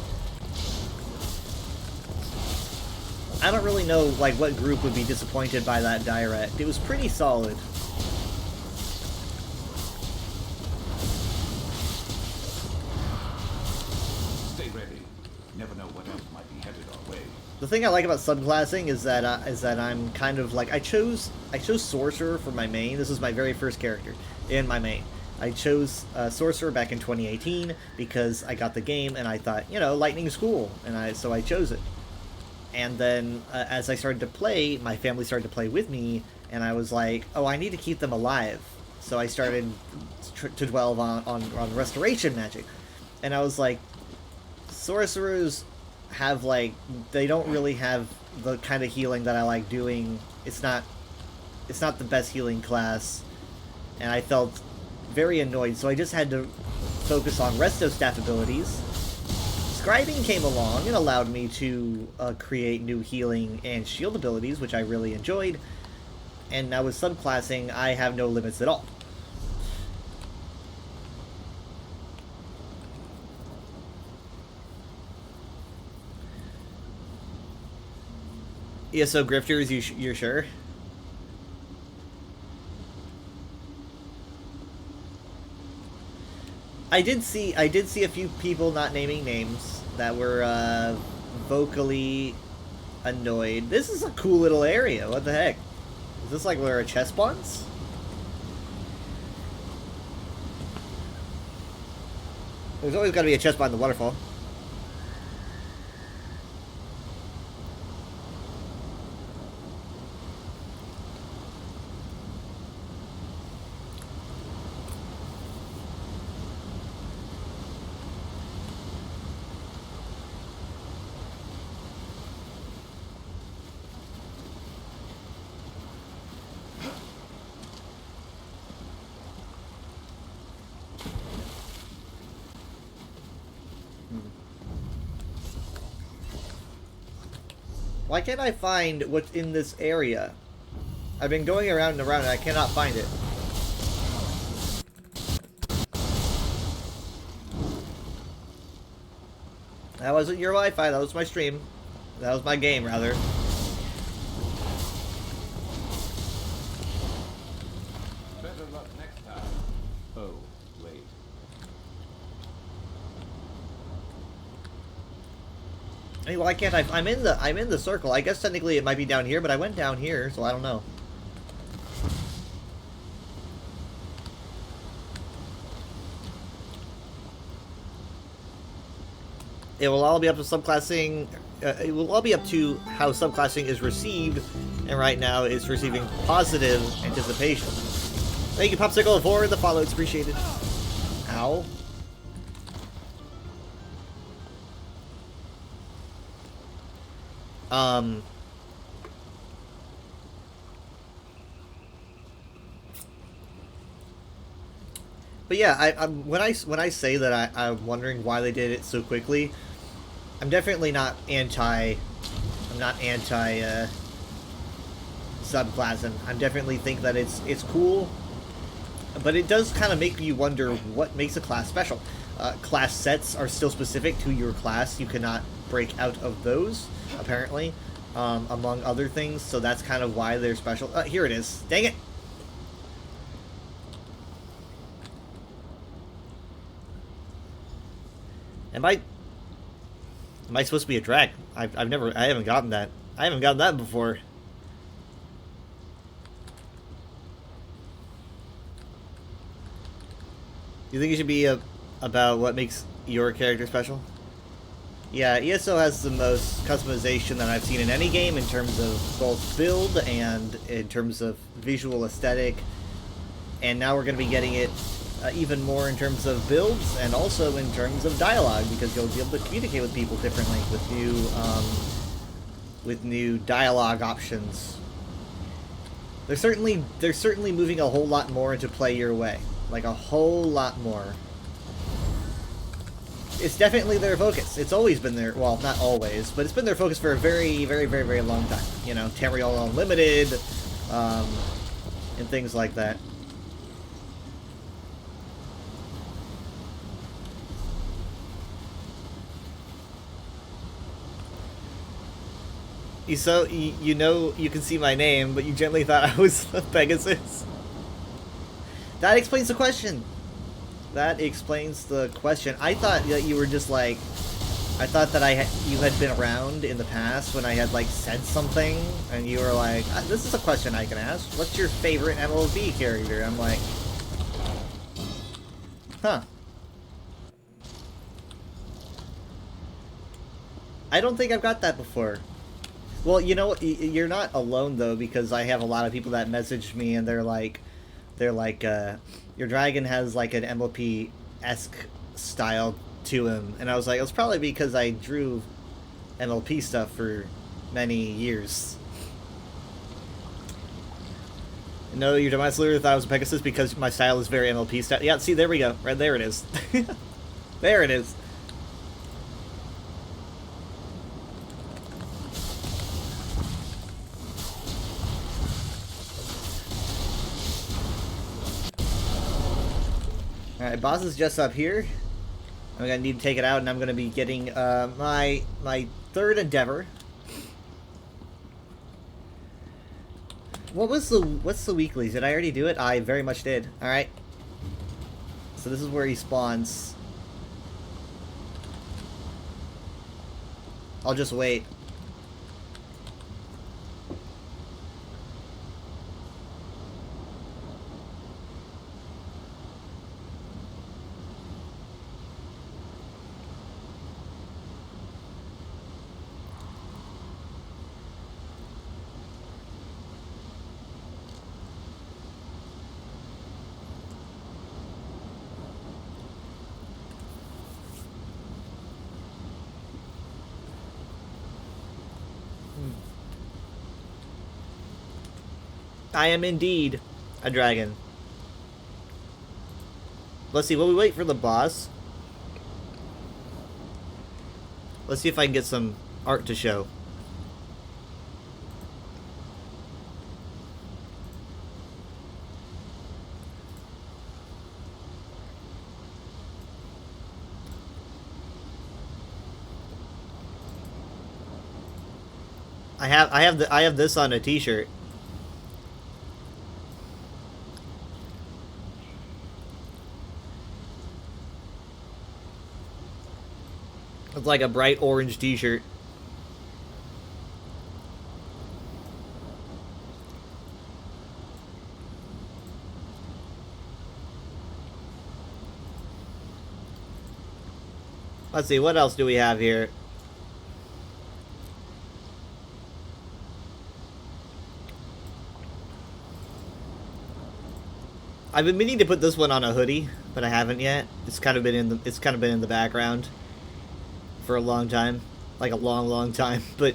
I don't really know, like, what group would be disappointed by that direct. It was pretty solid. Stay ready. Never know what else might be headed our way. The thing I like about subclassing is that I'm kind of like I chose Sorcerer for my main. This is my very first character in my main. I chose Sorcerer back in 2018 because I got the game and I thought, you know, Lightning's cool, and so I chose it. And then as I started to play, my family started to play with me, and I was like, oh, I need to keep them alive. So I started to dwell on restoration magic, and I was like, sorcerers have, like, they don't really have the kind of healing that I like doing. It's not the best healing class, and I felt very annoyed, so I just had to focus on resto staff abilities. Scribing came along and allowed me to create new healing and shield abilities, which I really enjoyed, and now with subclassing, I have no limits at all. ESO grifters, you're sure? I did see a few people not naming names that were vocally annoyed. This is a cool little area. What the heck? Is this like where a chest spawns? There's always got to be a chest behind the waterfall. Why can't I find what's in this area? I've been going around and around and I cannot find it. That wasn't your Wi-Fi, that was my stream. That was my game, rather. Better luck next time. Oh, wait. I mean, why can't I? I'm in the circle. I guess technically it might be down here, but I went down here, so I don't know. It will all be up to subclassing. It will all be up to how subclassing is received, and right now it's receiving positive anticipation. Thank you, Popsicle, for the follow. It's appreciated. Ow. But yeah, when I say that I'm wondering why they did it so quickly, I'm definitely not anti. I'm not anti subclassing. I definitely think that it's cool, but it does kind of make you wonder what makes a class special. Class sets are still specific to your class. You cannot break out of those, apparently, among other things. So that's kind of why they're special. Here it is. Dang it! Am I supposed to be a dragon? I haven't gotten that. I haven't gotten that before. You think it should be about what makes your character special? Yeah, ESO has the most customization that I've seen in any game in terms of both build and in terms of visual aesthetic. And now we're going to be getting it even more in terms of builds and also in terms of dialogue, because you'll be able to communicate with people differently with new dialogue options. They're certainly moving a whole lot more into play your way. Like a whole lot more. It's definitely their focus. It's always been their, well, not always, but it's been their focus for a very, very, very, very long time. You know, Tamriel Unlimited, and things like that. You know, you can see my name, but you gently thought I was a Pegasus. That explains the question. That explains the question. I thought that you were just like, I thought that you had been around in the past when I had like said something, and you were like, "This is a question I can ask. What's your favorite MLB character?" I'm like, huh. I don't think I've got that before. Well, you know, you're not alone though, because I have a lot of people that message me and they're like, your dragon has like an MLP-esque style to him, and I was like, it's probably because I drew MLP stuff for many years. No, your demise literally thought I was a Pegasus because my style is very MLP style. Yeah, see, there we go. Right there it is. There it is. Alright, boss is just up here. I'm gonna need to take it out, and I'm gonna be getting my third endeavor. What's the weeklies? Did I already do it? I very much did. Alright. So this is where he spawns. I'll just wait. I am indeed a dragon. Let's see, while we wait for the boss, let's see if I can get some art to show. I have this on a t-shirt. It's like a bright orange t-shirt. Let's see, what else do we have here? I've been meaning to put this one on a hoodie, but I haven't yet. It's kind of been in the background for a long time, like a long time, but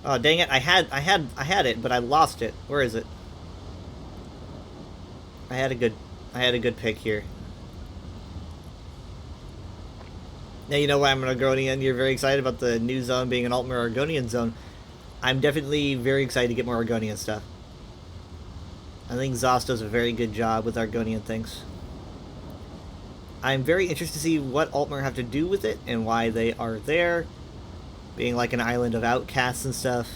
oh dang it, I had it, but I lost it. Where is it? I had a good pick here. Now you know why I'm an Argonian. You're very excited about the new zone being an Altmer Argonian zone. I'm definitely very excited to get more Argonian stuff. I think Zos does a very good job with Argonian things. I'm very interested to see what Altmer have to do with it and why they are there. Being like an island of outcasts and stuff.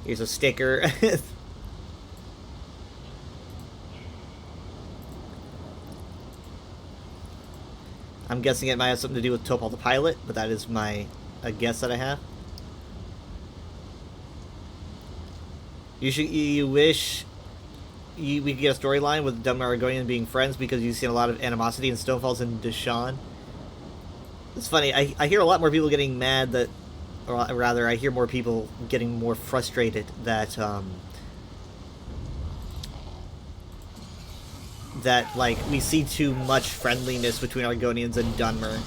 Here's a sticker. I'm guessing it might have something to do with Topal the Pilot, but that is a guess that I have. You we could get a storyline with Dunmer and Argonian being friends because you've seen a lot of animosity in Stonefalls and Deshaun. It's funny. I hear a lot more people getting mad that, or rather, I hear more people getting more frustrated that that like we see too much friendliness between Argonians and Dunmer.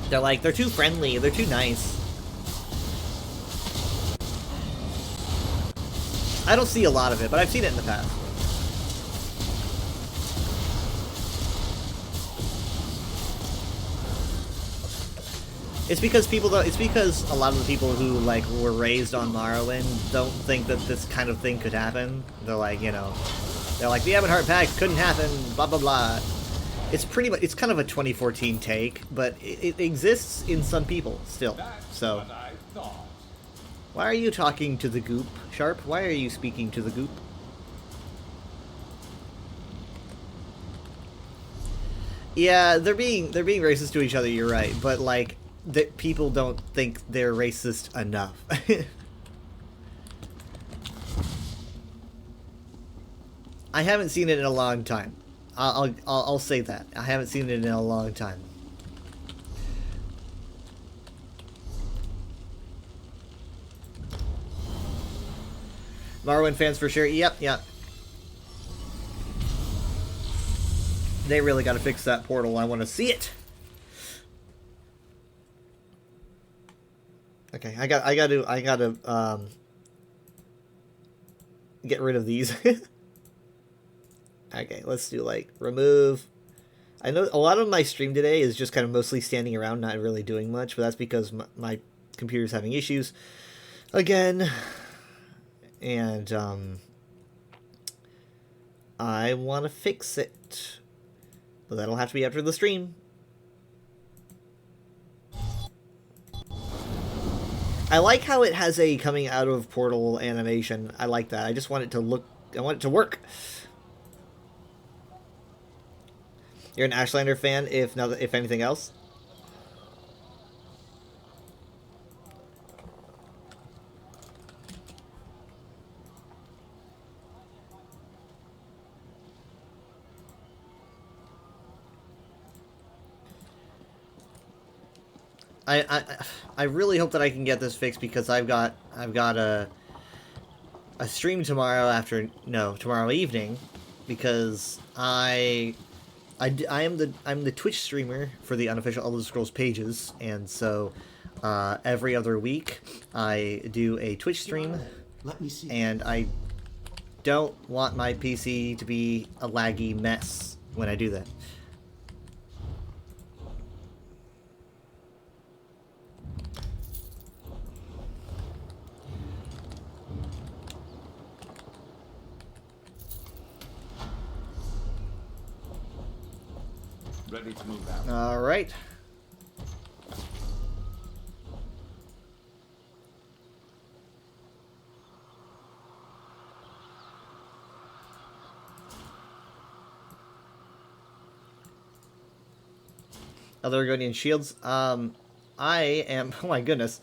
They're like, they're too friendly, they're too nice. I don't see a lot of it, but I've seen it in the past. It's because it's because a lot of the people who like were raised on Morrowind don't think that this kind of thing could happen. They're like, you know, they're like, the Ebonheart Pact couldn't happen, blah blah blah. It's pretty much, it's kind of a 2014 take, but it exists in some people still. So, why are you talking to the goop, Sharp? Why are you speaking to the goop? Yeah, they're being racist to each other. You're right, but like that people don't think they're racist enough. I haven't seen it in a long time. I'll say that. I haven't seen it in a long time. Morrowind fans for sure. Yep. They really got to fix that portal. I want to see it. Okay, I got to get rid of these. Okay, let's do like remove. I know a lot of my stream today is just kind of mostly standing around, not really doing much, but that's because my computer's having issues again. And I want to fix it. But that'll have to be after the stream. I like how it has a coming out of Portal animation. I like that. I just want it to look... I want it to work. You're an Ashlander fan, if anything else? I really hope that I can get this fixed because I've got a stream tomorrow tomorrow evening because I'm the Twitch streamer for the unofficial Elder Scrolls pages, and so every other week I do a Twitch stream. Let me see. And I don't want my PC to be a laggy mess when I do that. Ready to move out. All right. Other Argonian shields. I am. Oh my goodness.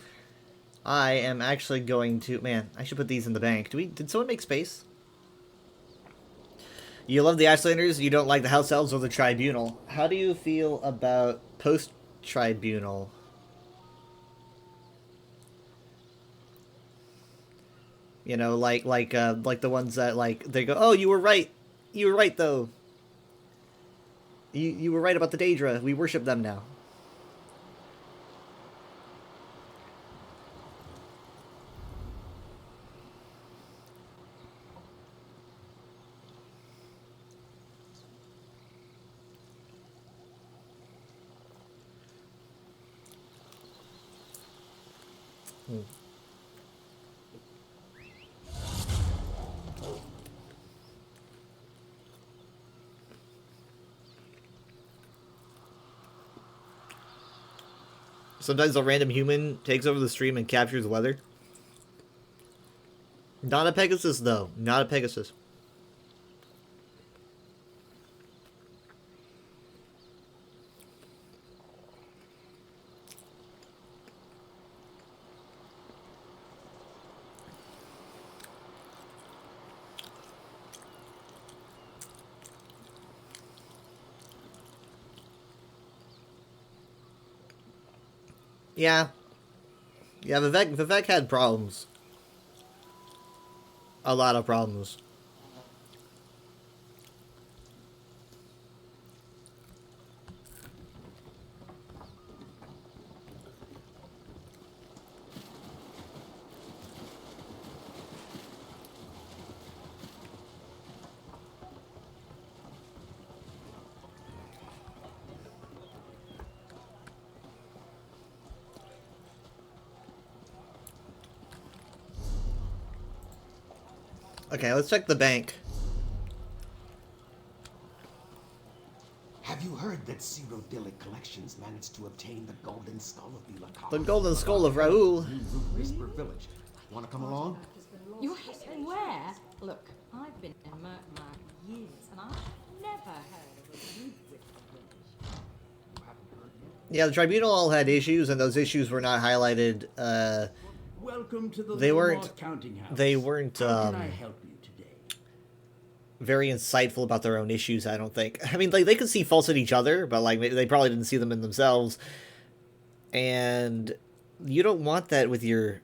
I am actually going to. Man, I should put these in the bank. Did someone make space? You love the Ashlanders, you don't like the House Elves or the Tribunal. How do you feel about post-Tribunal? You know, like the ones that, like, they go, oh, you were right. You were right, though. You were right about the Daedra. We worship them now. Sometimes a random human takes over the stream and captures the weather. Not a Pegasus, though. Not a Pegasus. Yeah. Yeah, Vivek had problems. A lot of problems. Okay, let's check the bank. Have you heard that Cyrodiilic Collections managed to obtain the Golden Skull of Bilakala? The Golden Skull of Raoul. Whisper Village. Want to come along? You're where? Look, I've been in Murkmar years, and I've never heard of a root with the village. Yeah, the Tribunal all had issues, and those issues were not highlighted. Welcome to the They weren't- Lumos Counting House. they weren't, How can I help you today? Very insightful about their own issues, I don't think. I mean, like, they could see faults in each other, but, like, they probably didn't see them in themselves. And you don't want that with your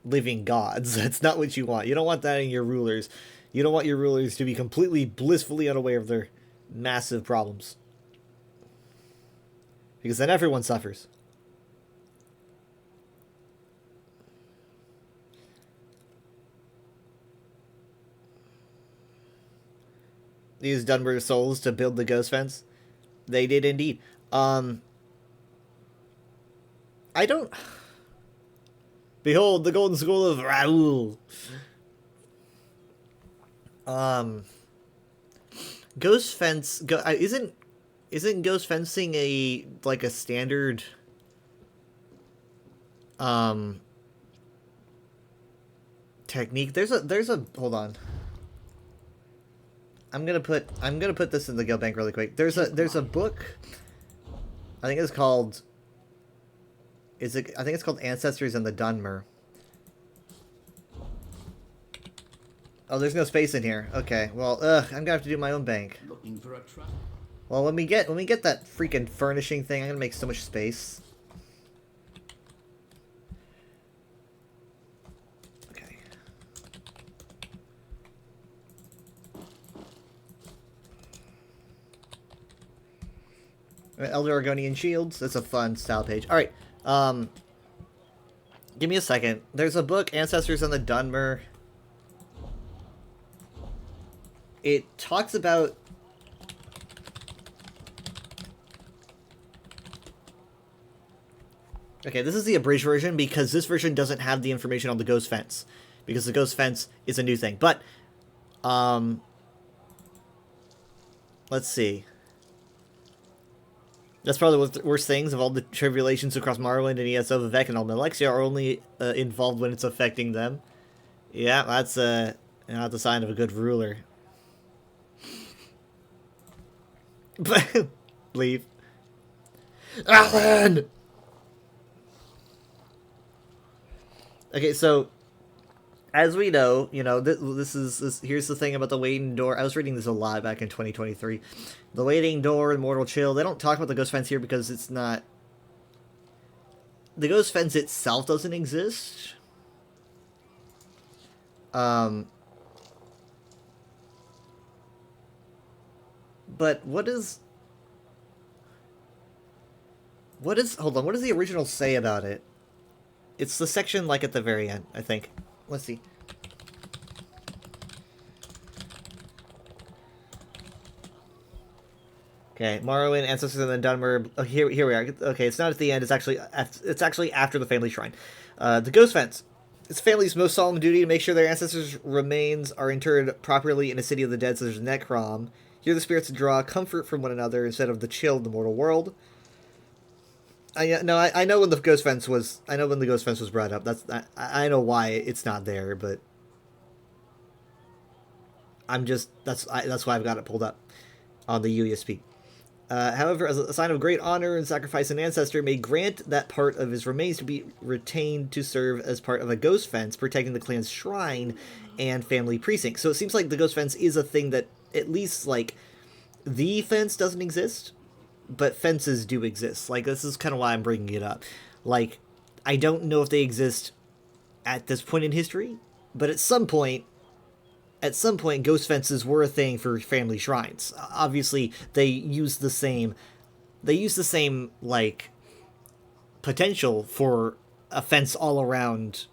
living gods. That's not what you want. You don't want that in your rulers. You don't want your rulers to be completely blissfully unaware of their massive problems. Because then everyone suffers. They used Dunmer souls to build the ghost fence. They did indeed. I don't... Behold, the Golden Skull of Raoul. Ghost fence... Isn't ghost fencing a standard... technique? There's a... Hold on. I'm gonna put this in the Guild Bank really quick. There's a book. I think it's called. I think it's called Ancestors and the Dunmer. Oh, there's no space in here. Okay, well, I'm gonna have to do my own bank. Looking for a trust? Well, when we get that freaking furnishing thing, I'm gonna make so much space. Okay. Elder Argonian Shields. That's a fun style page. All right. Give me a second. There's a book, Ancestors and the Dunmer. It talks about... Okay, this is the abridged version because this version doesn't have the information on the Ghost Fence. Because the Ghost Fence is a new thing. But, let's see. That's probably one of the worst things of all the tribulations across Morrowind and ESO. Vivek and Alexia are only involved when it's affecting them. Yeah, that's not the sign of a good ruler. Leave. Alan! Okay, so as we know, here's the thing about the Waiting Door. I was reading this a lot back in 2023. The Waiting Door and Mortal Chill, they don't talk about the Ghost Fence here because it's not... The Ghost Fence itself doesn't exist. But what is... Hold on, what does the original say about it? It's the section, like, at the very end, I think. Let's see. Okay, Morrowind, Ancestors, and then Dunmer. Oh, here we are. Okay, it's not at the end. It's actually after the family shrine. The Ghost Fence. It's family's most solemn duty to make sure their ancestors' remains are interred properly in a city of the dead, so there's Necrom. Here the spirits draw comfort from one another instead of the chill of the mortal world. I know when the Ghost Fence was. I know when the Ghost Fence was brought up. I know why it's not there, but that's why I've got it pulled up on the UESP. However, as a sign of great honor and sacrifice, an ancestor may grant that part of his remains to be retained to serve as part of a Ghost Fence, protecting the clan's shrine and family precinct. So it seems like the Ghost Fence is a thing that, at least, like, the fence doesn't exist, but fences do exist. Like, this is kind of why I'm bringing it up. Like, I don't know if they exist at this point in history, but at some point, ghost fences were a thing for family shrines. Obviously, they use the same, like, potential for a fence all around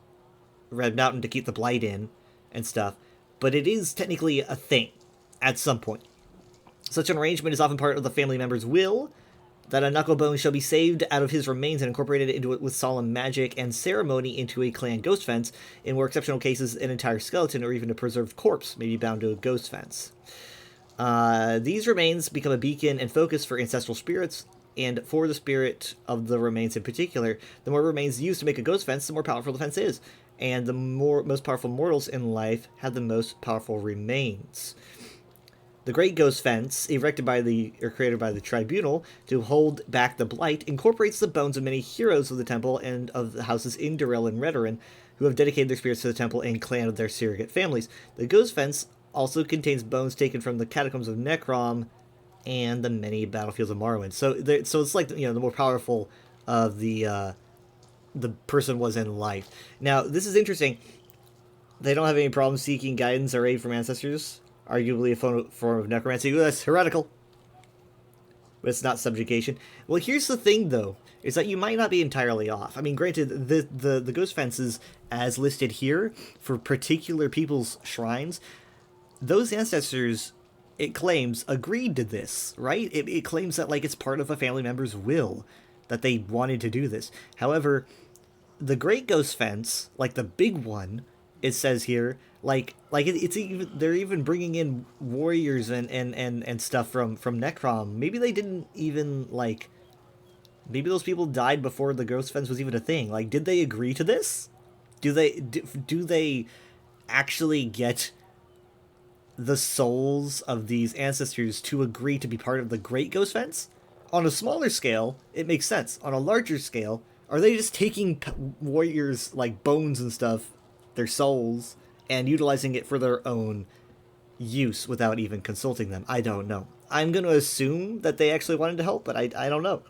Red Mountain to keep the blight in and stuff, but it is technically a thing at some point. Such an arrangement is often part of the family member's will, that a Knucklebone shall be saved out of his remains and incorporated into it with solemn magic and ceremony into a clan ghost fence. In more exceptional cases, an entire skeleton or even a preserved corpse may be bound to a ghost fence. These remains become a beacon and focus for ancestral spirits, and for the spirit of the remains in particular. The more remains used to make a ghost fence, the more powerful the fence is, and the most powerful mortals in life have the most powerful remains. The Great Ghost Fence, created by the Tribunal to hold back the Blight, incorporates the bones of many heroes of the temple and of the houses Indoril and Redoran, who have dedicated their spirits to the temple and clan of their surrogate families. The Ghost Fence also contains bones taken from the catacombs of Necrom and the many battlefields of Morrowind. So it's like, the more powerful of the person was in life. Now, this is interesting. They don't have any problem seeking guidance or aid from ancestors. Arguably a form of necromancy. Ooh, that's heretical. But it's not subjugation. Well, here's the thing, though, is that you might not be entirely off. I mean, granted, the ghost fences, as listed here, for particular people's shrines, those ancestors, it claims, agreed to this, right? It claims that, like, it's part of a family member's will, that they wanted to do this. However, the Great Ghost Fence, like the big one, it says here, it's even, they're even bringing in warriors and stuff from Necrom. Maybe they didn't even, maybe those people died before the Ghost Fence was even a thing. Like, did they agree to this? Do they actually get the souls of these ancestors to agree to be part of the Great Ghost Fence? On a smaller scale, it makes sense. On a larger scale, are they just taking warriors, like, bones and stuff, their souls, and utilizing it for their own use without even consulting them? I don't know. I'm going to assume that they actually wanted to help, but I don't know.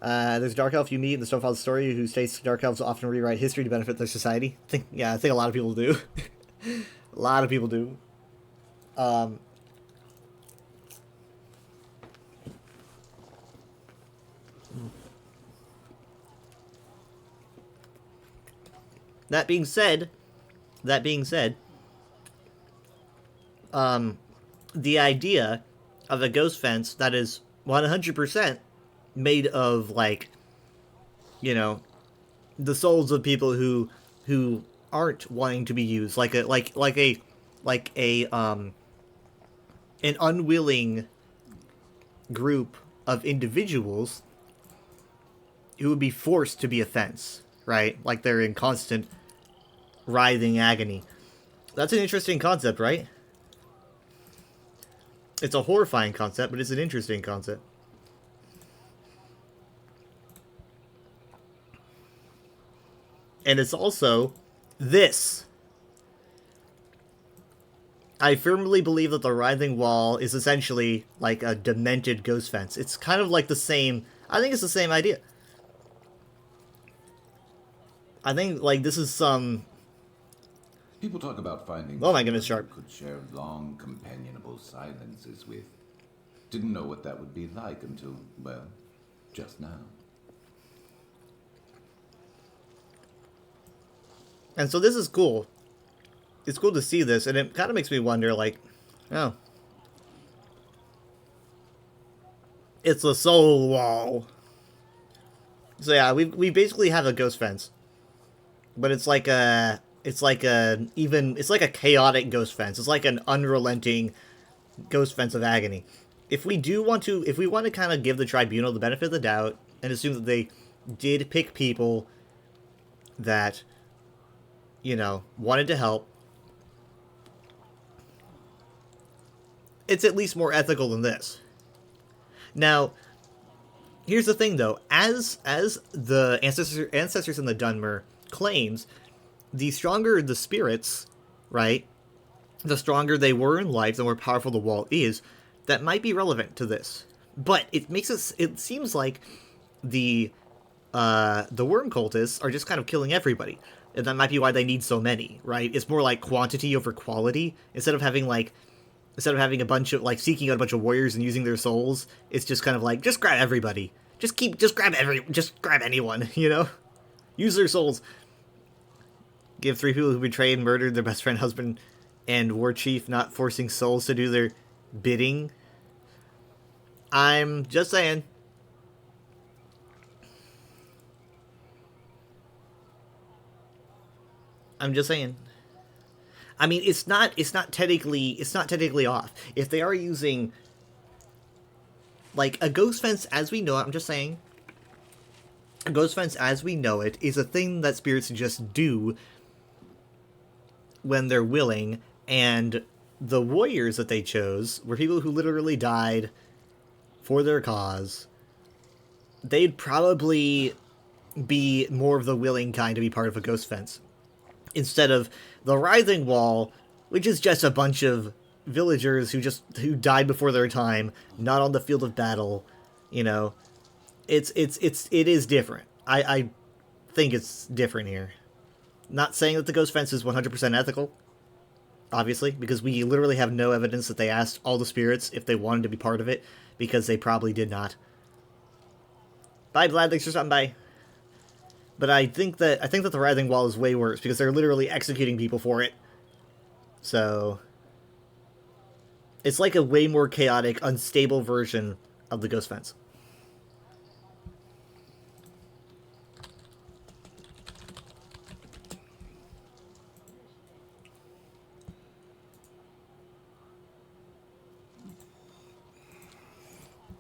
There's a Dark Elf you meet in the Stonefather story who states Dark Elves often rewrite history to benefit their society. I think a lot of people do. A lot of people do. That being said, the idea of a ghost fence that is 100% made of, like, the souls of people who aren't wanting to be used, an unwilling group of individuals who would be forced to be a fence, right? Like they're in constant writhing agony. That's an interesting concept, right? It's a horrifying concept, but it's an interesting concept. And it's also this. I firmly believe that the writhing wall is essentially like a demented ghost fence. It's kind of like the same... I think it's the same idea. I think, like, this is some... People talk about finding... Oh my goodness, Sharp. ...could share long, companionable silences with. Didn't know what that would be like until, well, just now. And so this is cool. It's cool to see this, and it kind of makes me wonder, like, oh. It's a soul wall. So yeah, we basically have a ghost fence. But it's like a chaotic ghost fence. It's like an unrelenting ghost fence of agony. If we want to kind of give the Tribunal the benefit of the doubt and assume that they did pick people that, wanted to help, it's at least more ethical than this. Now, here's the thing, though. As the ancestors in the Dunmer claims, the stronger the spirits, right, the stronger they were in life, the more powerful the wall is. that might be relevant to this. But it makes it seems like the worm cultists are just kind of killing everybody. And that might be why they need so many, right? It's more like quantity over quality. Instead of having a bunch of, like, seeking out a bunch of warriors and using their souls, it's just kind of like, just grab everybody. Just grab anyone, you know? Use their souls. Give 3 people who betrayed and murdered their best friend, husband, and war chief, not forcing souls to do their bidding. I'm just saying. I mean, it's not technically off. If they are using, like, a ghost fence as we know it, I'm just saying, a ghost fence as we know it is a thing that spirits just do when they're willing, and the warriors that they chose were people who literally died for their cause. They'd probably be more of the willing kind to be part of a ghost fence, instead of the Writhing Wall, which is just a bunch of villagers who died before their time, not on the field of battle. You know, it is different. I think it's different here. Not saying that the ghost fence is 100% ethical, obviously, because we literally have no evidence that they asked all the spirits if they wanted to be part of it, because they probably did not. Bye, Vlad. Thanks for stopping by. But I think that the Writhing Wall is way worse, because they're literally executing people for it. So it's like a way more chaotic, unstable version of the ghost fence.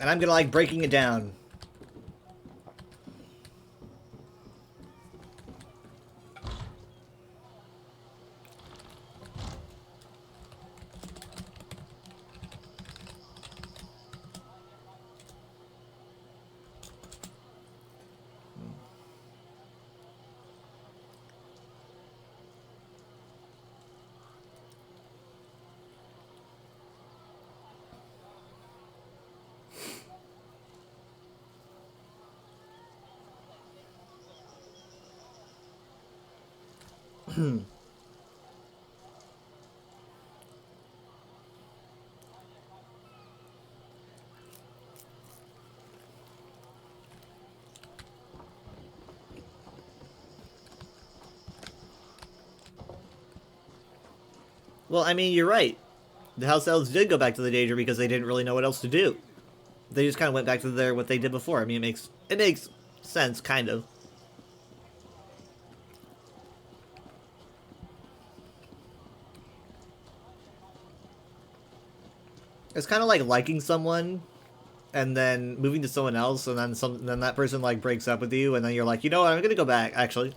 And I'm gonna like breaking it down. Well, I mean, you're right. The House Elves did go back to the Daedra because they didn't really know what else to do. They just kind of went back to what they did before. I mean, it makes sense, kind of. It's kind of like liking someone and then moving to someone else, and then that person like breaks up with you, and then you're like, you know what, I'm gonna go back, actually.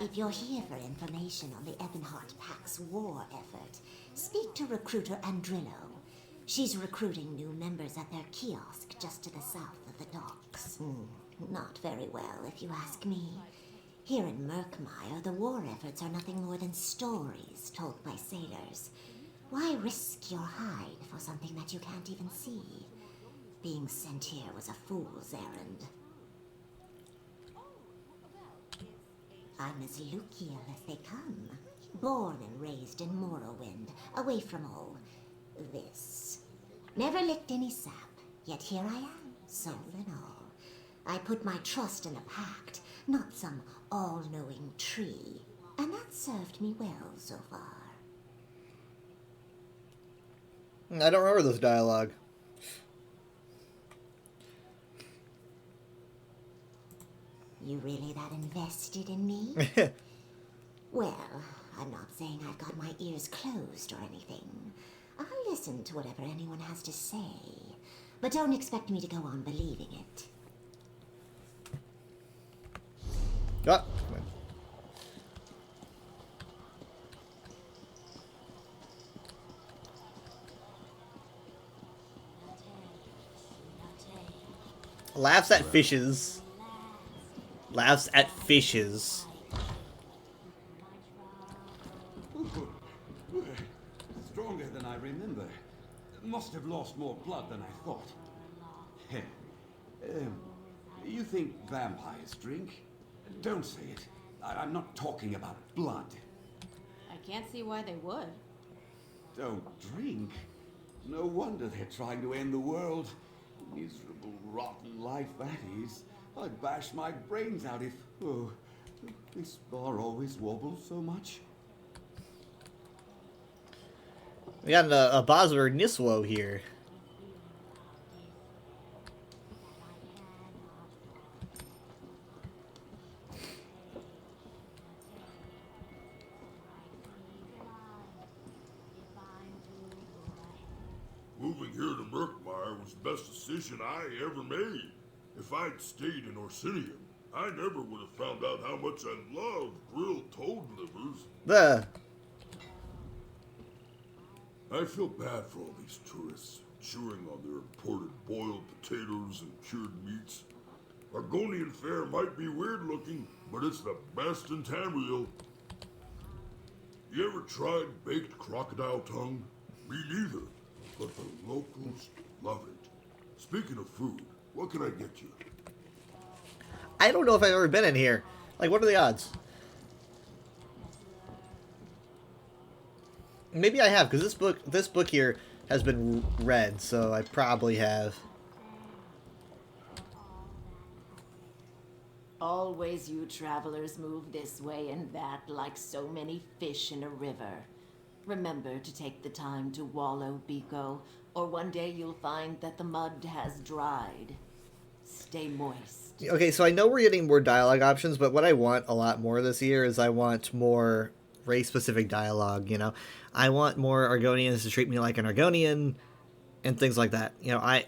If you're here for information on the Ebonheart Pack's war effort, speak to recruiter Andrillo. She's recruiting new members at their kiosk just to the south of the docks. Not very well, if you ask me. Here in Murkmire, the war efforts are nothing more than stories told by sailors. Why risk your hide for something that you can't even see? Being sent here was a fool's errand. I'm as Lucial as they come. Born and raised in Morrowind, away from all this. Never licked any sap, yet here I am, soul and all. I put my trust in the Pact, not some all-knowing tree. And that served me well so far. I don't remember this dialogue. You really that invested in me? Well, I'm not saying I've got my ears closed or anything. I'll listen to whatever anyone has to say. But don't expect me to go on believing it. Ah, come on. Laughs at fishes. Laughs at fishes. Must have lost more blood than I thought. You think vampires drink? Don't say it. I'm not talking about blood. I can't see why they would. Don't drink? No wonder they're trying to end the world. Miserable, rotten life that is. I'd bash my brains out if... Oh, this bar always wobbles so much. We got a Bosmer Niswo here. Moving here to Murkmire was the best decision I ever made. If I'd stayed in Orsinium, I never would have found out how much I loved grilled toad livers. I feel bad for all these tourists, chewing on their imported boiled potatoes and cured meats. Argonian fare might be weird looking, but it's the best in Tamriel. You ever tried baked crocodile tongue? Me neither, but the locals love it. Speaking of food, what can I get you? I don't know if I've ever been in here. Like, what are the odds? Maybe I have, because this book here has been read, so I probably have. Always you travelers move this way and that like so many fish in a river. Remember to take the time to wallow, Biko, or one day you'll find that the mud has dried. Stay moist. Okay, so I know we're getting more dialogue options, but what I want a lot more this year is I want more race-specific dialogue, you know? I want more Argonians to treat me like an Argonian and things like that. You know,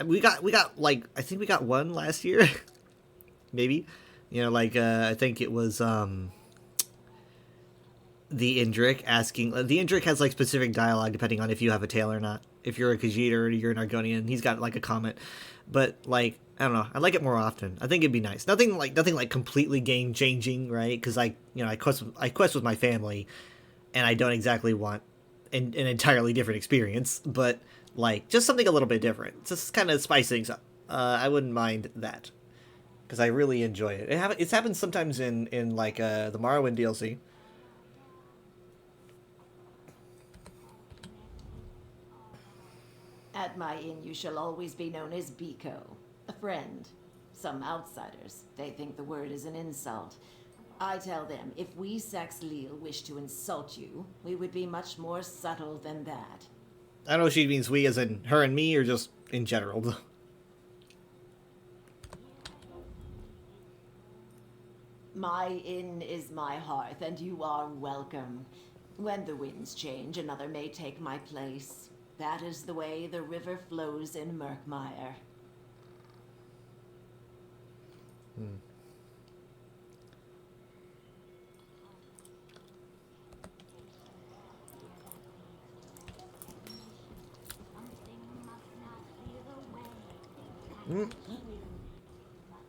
we got like, I think we got one last year. Maybe. You know, like, I think it was, the Indrik asking... The Indrik has, like, specific dialogue depending on if you have a tail or not. If you're a Khajiit or you're an Argonian, he's got, like, a comment. But, like, I don't know. I'd like it more often. I think it'd be nice. Nothing like completely game-changing, right? Because, I quest with my family, and I don't exactly want an entirely different experience. But, like, just something a little bit different. Just kind of spice things up. I wouldn't mind that. Because I really enjoy it. It's happened sometimes in like, the Morrowind DLC. At my inn, you shall always be known as Biko, a friend. Some outsiders, they think the word is an insult. I tell them, if we Saxhleel wish to insult you, we would be much more subtle than that. I don't know if she means we as in her and me, or just in general. My inn is my hearth, and you are welcome. When the winds change, another may take my place. That is the way the river flows in Murkmire.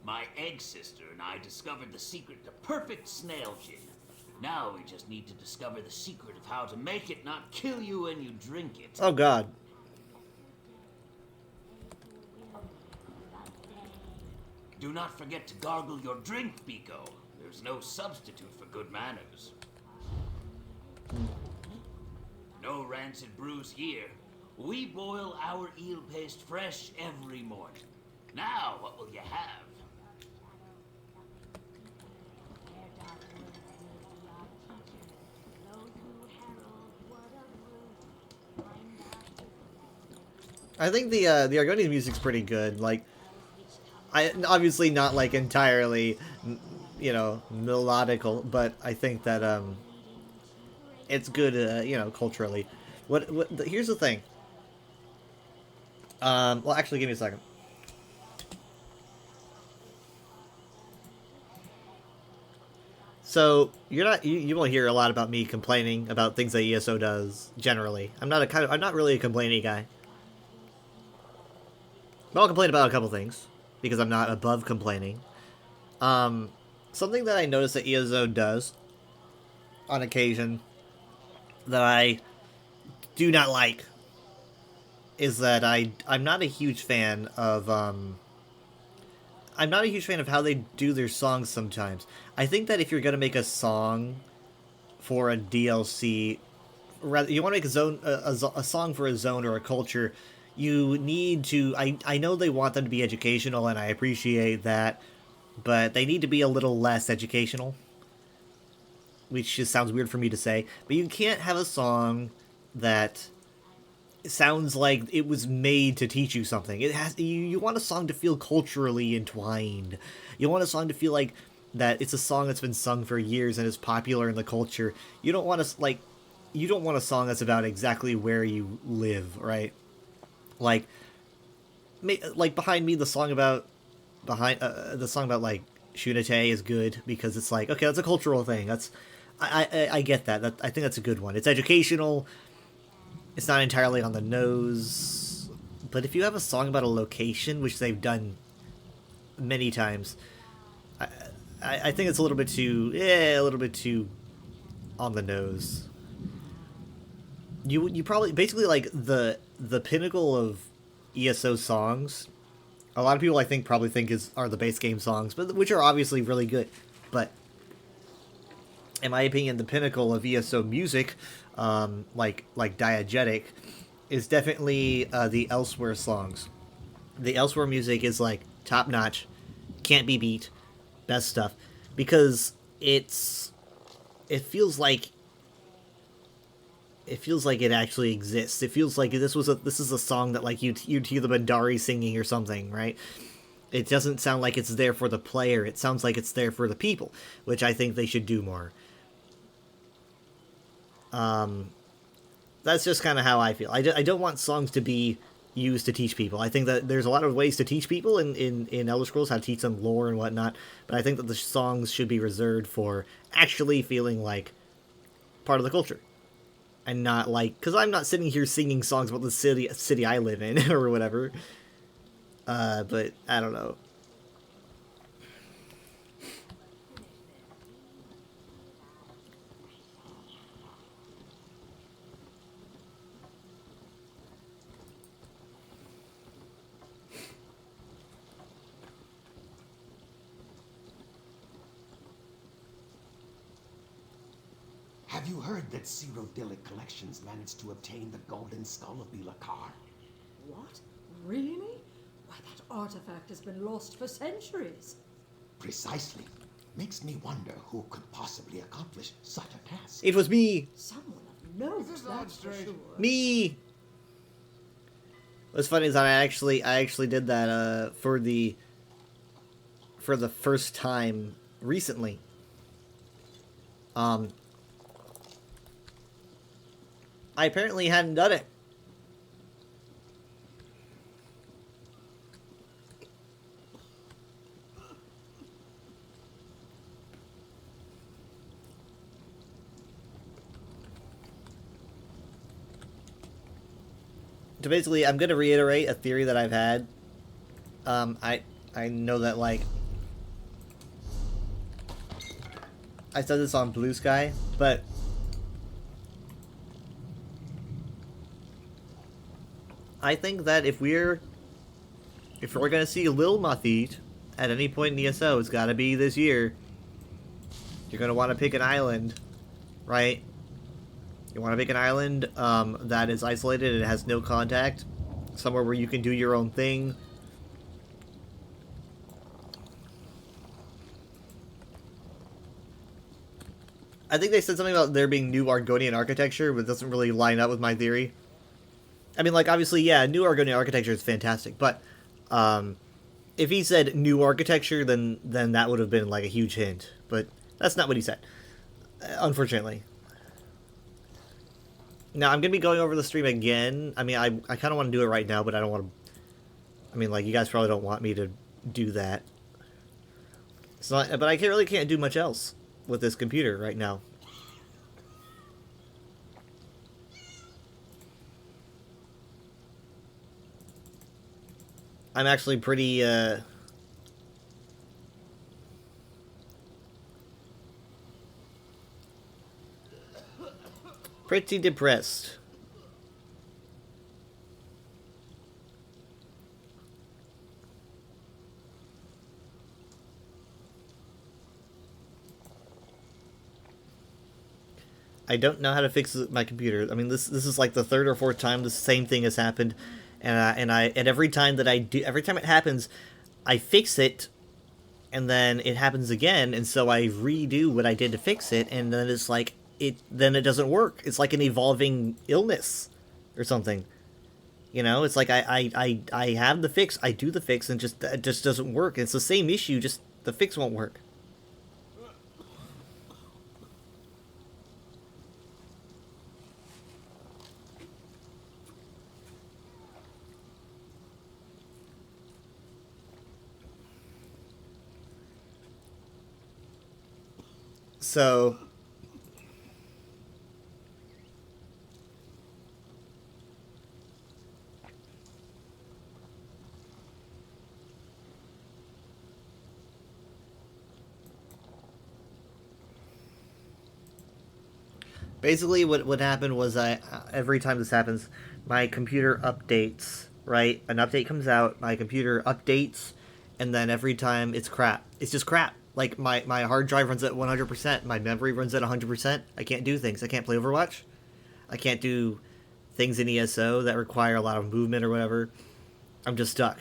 My egg sister and I discovered the secret to perfect snail gin. Now we just need to discover the secret of how to make it not kill you when you drink it. Oh, God. Do not forget to gargle your drink, Biko. There's no substitute for good manners. No rancid brews here. We boil our eel paste fresh every morning. Now, what will you have? I think the Argonian music's pretty good. Like, obviously not like entirely, you know, melodical, but I think that it's good, you know, culturally. Here's the thing. Well, actually, give me a second. So you won't hear a lot about me complaining about things that ESO does generally. I'm not really a complaining guy. But I'll complain about a couple things because I'm not above complaining. Something that I noticed that ESO does on occasion that I do not like is that I'm not a huge fan of I'm not a huge fan of how they do their songs sometimes. I think that if you're gonna make a song for a DLC, rather you want to make a song for a zone or a culture, you need to. I know they want them to be educational, and I appreciate that, but they need to be a little less educational. Which just sounds weird for me to say, but you can't have a song that sounds like it was made to teach you something. It has you want a song to feel culturally entwined. You want a song to feel like that it's a song that's been sung for years and is popular in the culture. You don't want a song that's about exactly where you live, right? Like behind me, the song about like Shunate is good because it's like, okay, that's a cultural thing. That's I get that. I think that's a good one. It's educational. It's not entirely on the nose, but if you have a song about a location, which they've done many times, I think it's a little bit too on the nose. You probably basically like the pinnacle of ESO songs. A lot of people I think probably think are the base game songs, but which are obviously really good. But in my opinion, the pinnacle of ESO music, like Diegetic, is definitely the Elsewhere songs. The Elsewhere music is like top notch, can't be beat, best stuff, because it feels like it actually exists. It feels like this is a song that like you'd hear the Bandari singing or something, right? It doesn't sound like it's there for the player. It sounds like it's there for the people, which I think they should do more. That's just kind of how I feel. I don't want songs to be used to teach people. I think that there's a lot of ways to teach people in Elder Scrolls, how to teach them lore and whatnot, but I think that the songs should be reserved for actually feeling like part of the culture. And not like, because I'm not sitting here singing songs about the city I live in, or whatever. But, I don't know. Have you heard that Cyrodiilic Collections managed to obtain the Golden Skull of Bilakar? What? Really? Why, that artifact has been lost for centuries. Precisely. Makes me wonder who could possibly accomplish such a task. It was me! Someone of note, that's for sure. Me! What's funny is that I actually did that for the first time recently. I apparently hadn't done it. So basically, I'm going to reiterate a theory that I've had. I know that, like, I said this on Blue Sky, but I think that if we're gonna see Lil Mathit at any point in ESO, it's gotta be this year. You're gonna want to pick an island, right? You want to pick an island that is isolated and has no contact, somewhere where you can do your own thing. I think they said something about there being new Argonian architecture, but it doesn't really line up with my theory. I mean, like, obviously, yeah, new Argonian architecture is fantastic, but if he said new architecture, then that would have been, like, a huge hint. But that's not what he said, unfortunately. Now, I'm going to be going over the stream again. I mean, I kind of want to do it right now, but I don't want to... I mean, like, you guys probably don't want me to do that. It's not, but I really can't do much else with this computer right now. I'm actually pretty, pretty depressed. I don't know how to fix my computer. I mean, this is like the third or fourth time the same thing has happened, and every time it happens, I fix it, and then it happens again, and so I redo what I did to fix it, and then it's like it doesn't work. It's like an evolving illness or something. You know, it's like I have the fix, I do the fix, and it just doesn't work. It's the same issue, just the fix won't work. So basically what happened was every time this happens, my computer updates, right? An update comes out, my computer updates, and then every time it's crap. It's just crap. Like, my hard drive runs at 100%, my memory runs at 100%. I can't do things. I can't play Overwatch. I can't do things in ESO that require a lot of movement or whatever. I'm just stuck.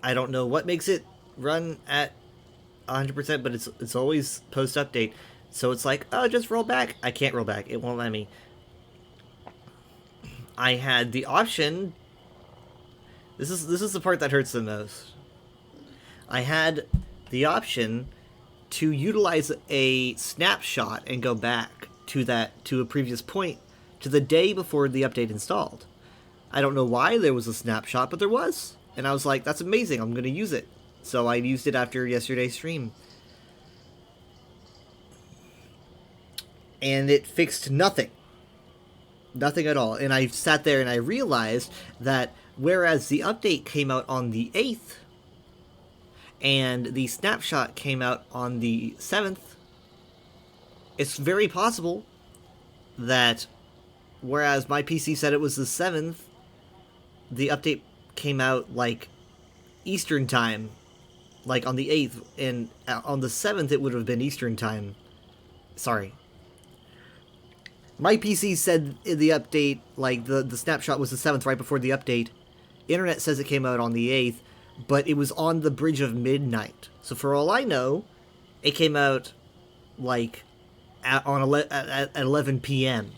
I don't know what makes it run at 100%, but it's always post-update. So it's like, oh, just roll back. I can't roll back. It won't let me. I had the option. This is the part that hurts the most. I had the option to utilize a snapshot and go back to a previous point, to the day before the update installed. I don't know why there was a snapshot, but there was. And I was like, that's amazing, I'm going to use it. So I used it after yesterday's stream. And it fixed nothing. Nothing at all. And I sat there and I realized that whereas the update came out on the 8th, and the snapshot came out on the 7th, it's very possible that whereas my PC said it was the 7th, the update came out like Eastern time, like on the 8th, and on the 7th it would have been Eastern time. Sorry. My PC said in the update, like the snapshot was the 7th right before the update. Internet says it came out on the 8th, but it was on the bridge of midnight. So for all I know, it came out like at 11 p.m.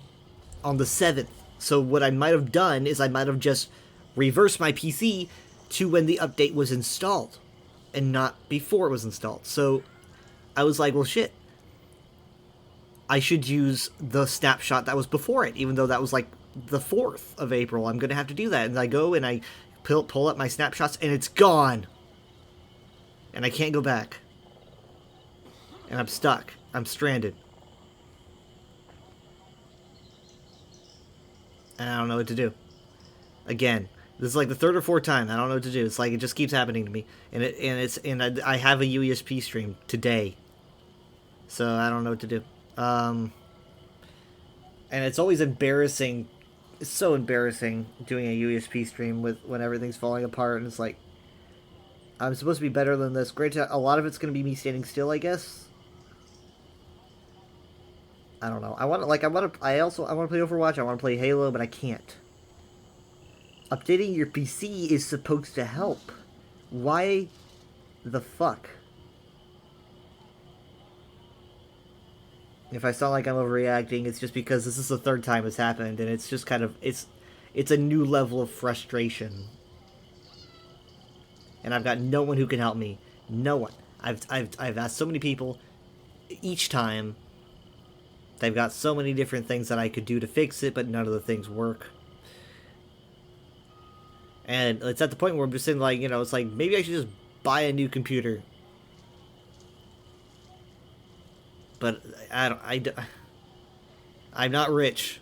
on the 7th. So what I might have done is I might have just reversed my PC to when the update was installed and not before it was installed. So I was like, well, shit. I should use the snapshot that was before it, even though that was like the 4th of April. I'm going to have to do that. And I go and I pull up my snapshots, and it's gone. And I can't go back. And I'm stuck. I'm stranded. And I don't know what to do. Again, this is like the third or fourth time. I don't know what to do. It's like it just keeps happening to me. And I have a UESP stream today. So I don't know what to do. And it's always embarrassing. It's so embarrassing doing a UESP stream when everything's falling apart, and it's like, I'm supposed to be better than this. A lot of it's going to be me standing still, I guess. I don't know. I want to play Overwatch. I want to play Halo, but I can't. Updating your PC is supposed to help. Why the fuck? If I sound like I'm overreacting, it's just because this is the third time it's happened, and it's just kind of, it's a new level of frustration. And I've got no one who can help me. No one. I've asked so many people each time. They've got so many different things that I could do to fix it, but none of the things work. And it's at the point where I'm just saying, like, you know, it's like, maybe I should just buy a new computer. But I'm not rich.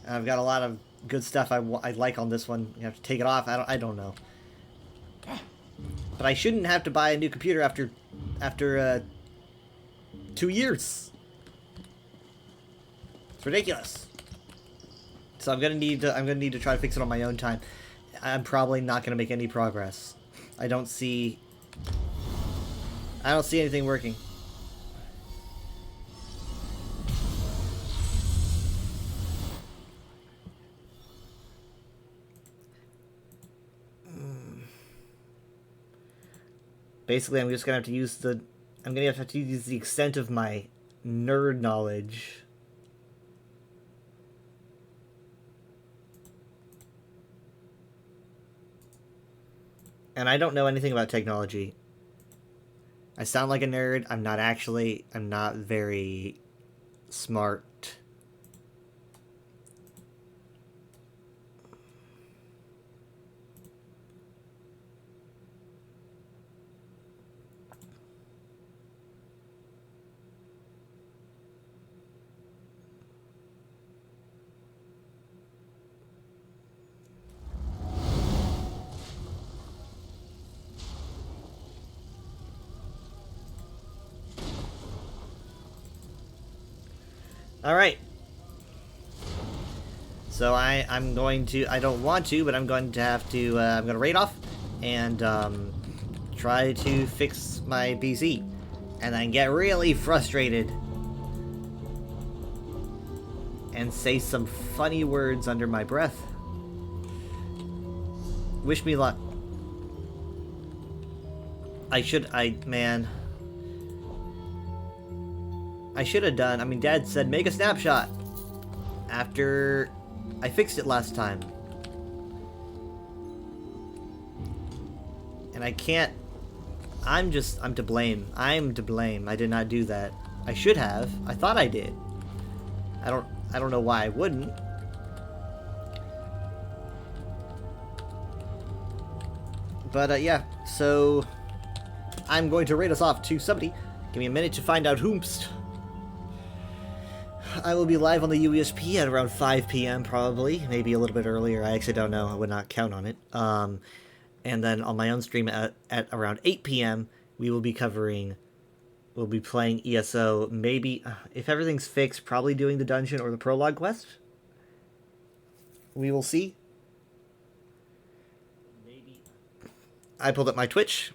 I've got a lot of good stuff I like on this one. You have to take it off. I don't know. But I shouldn't have to buy a new computer after 2 years. It's ridiculous. So I'm gonna need to try to fix it on my own time. I'm probably not gonna make any progress. I don't see anything working. Basically, I'm just gonna have to use the... I'm gonna have to use the extent of my nerd knowledge. And I don't know anything about technology. I sound like a nerd. I'm not actually. I'm not very smart. Alright. So I'm going to... I don't want to, but I'm going to have to... I'm going to raid off and try to fix my PC. And then get really frustrated. And say some funny words under my breath. Wish me luck. Man... I should have done... I mean, Dad said make a snapshot after I fixed it last time. And I can't... I'm to blame. I'm to blame. I did not do that. I should have. I thought I did. I don't know why I wouldn't. But, yeah. So, I'm going to raid us off to somebody. Give me a minute to find out whomst. I will be live on the UESP at around 5 p.m. probably, maybe a little bit earlier. I actually don't know. I would not count on it. And then on my own stream at around 8 p.m. we'll be playing ESO. Maybe, if everything's fixed, probably doing the dungeon or the prologue quest. We will see. Maybe. I pulled up my Twitch.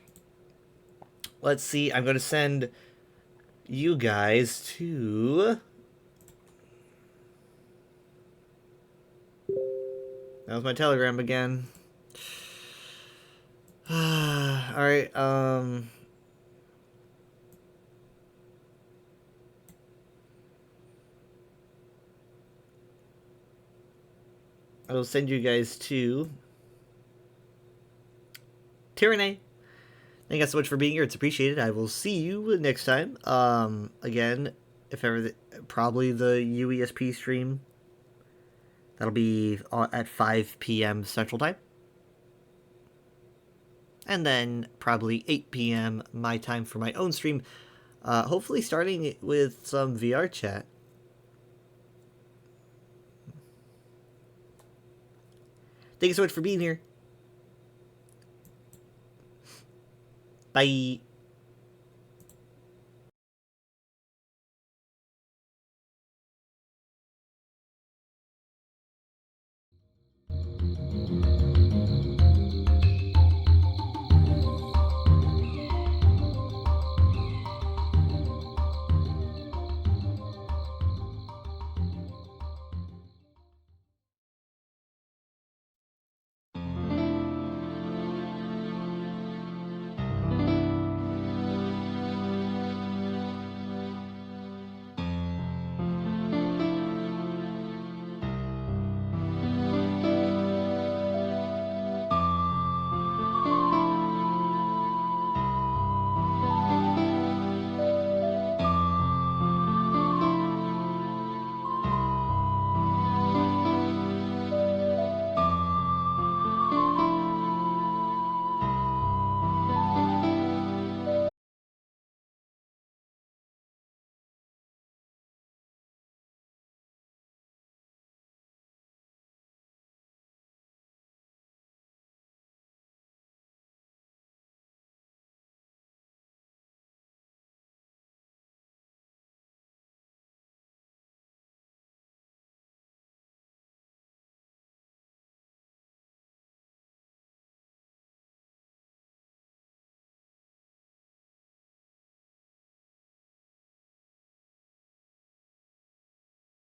Let's see. I'm going to send you guys to... That was my Telegram again. Alright, I will send you guys to Tyranny. Thank you guys so much for being here. It's appreciated. I will see you next time. Again, if ever, probably the UESP stream. That'll be at 5 p.m. Central Time. And then probably 8 p.m. my time for my own stream. Hopefully starting with some VR chat. Thank you so much for being here. Bye.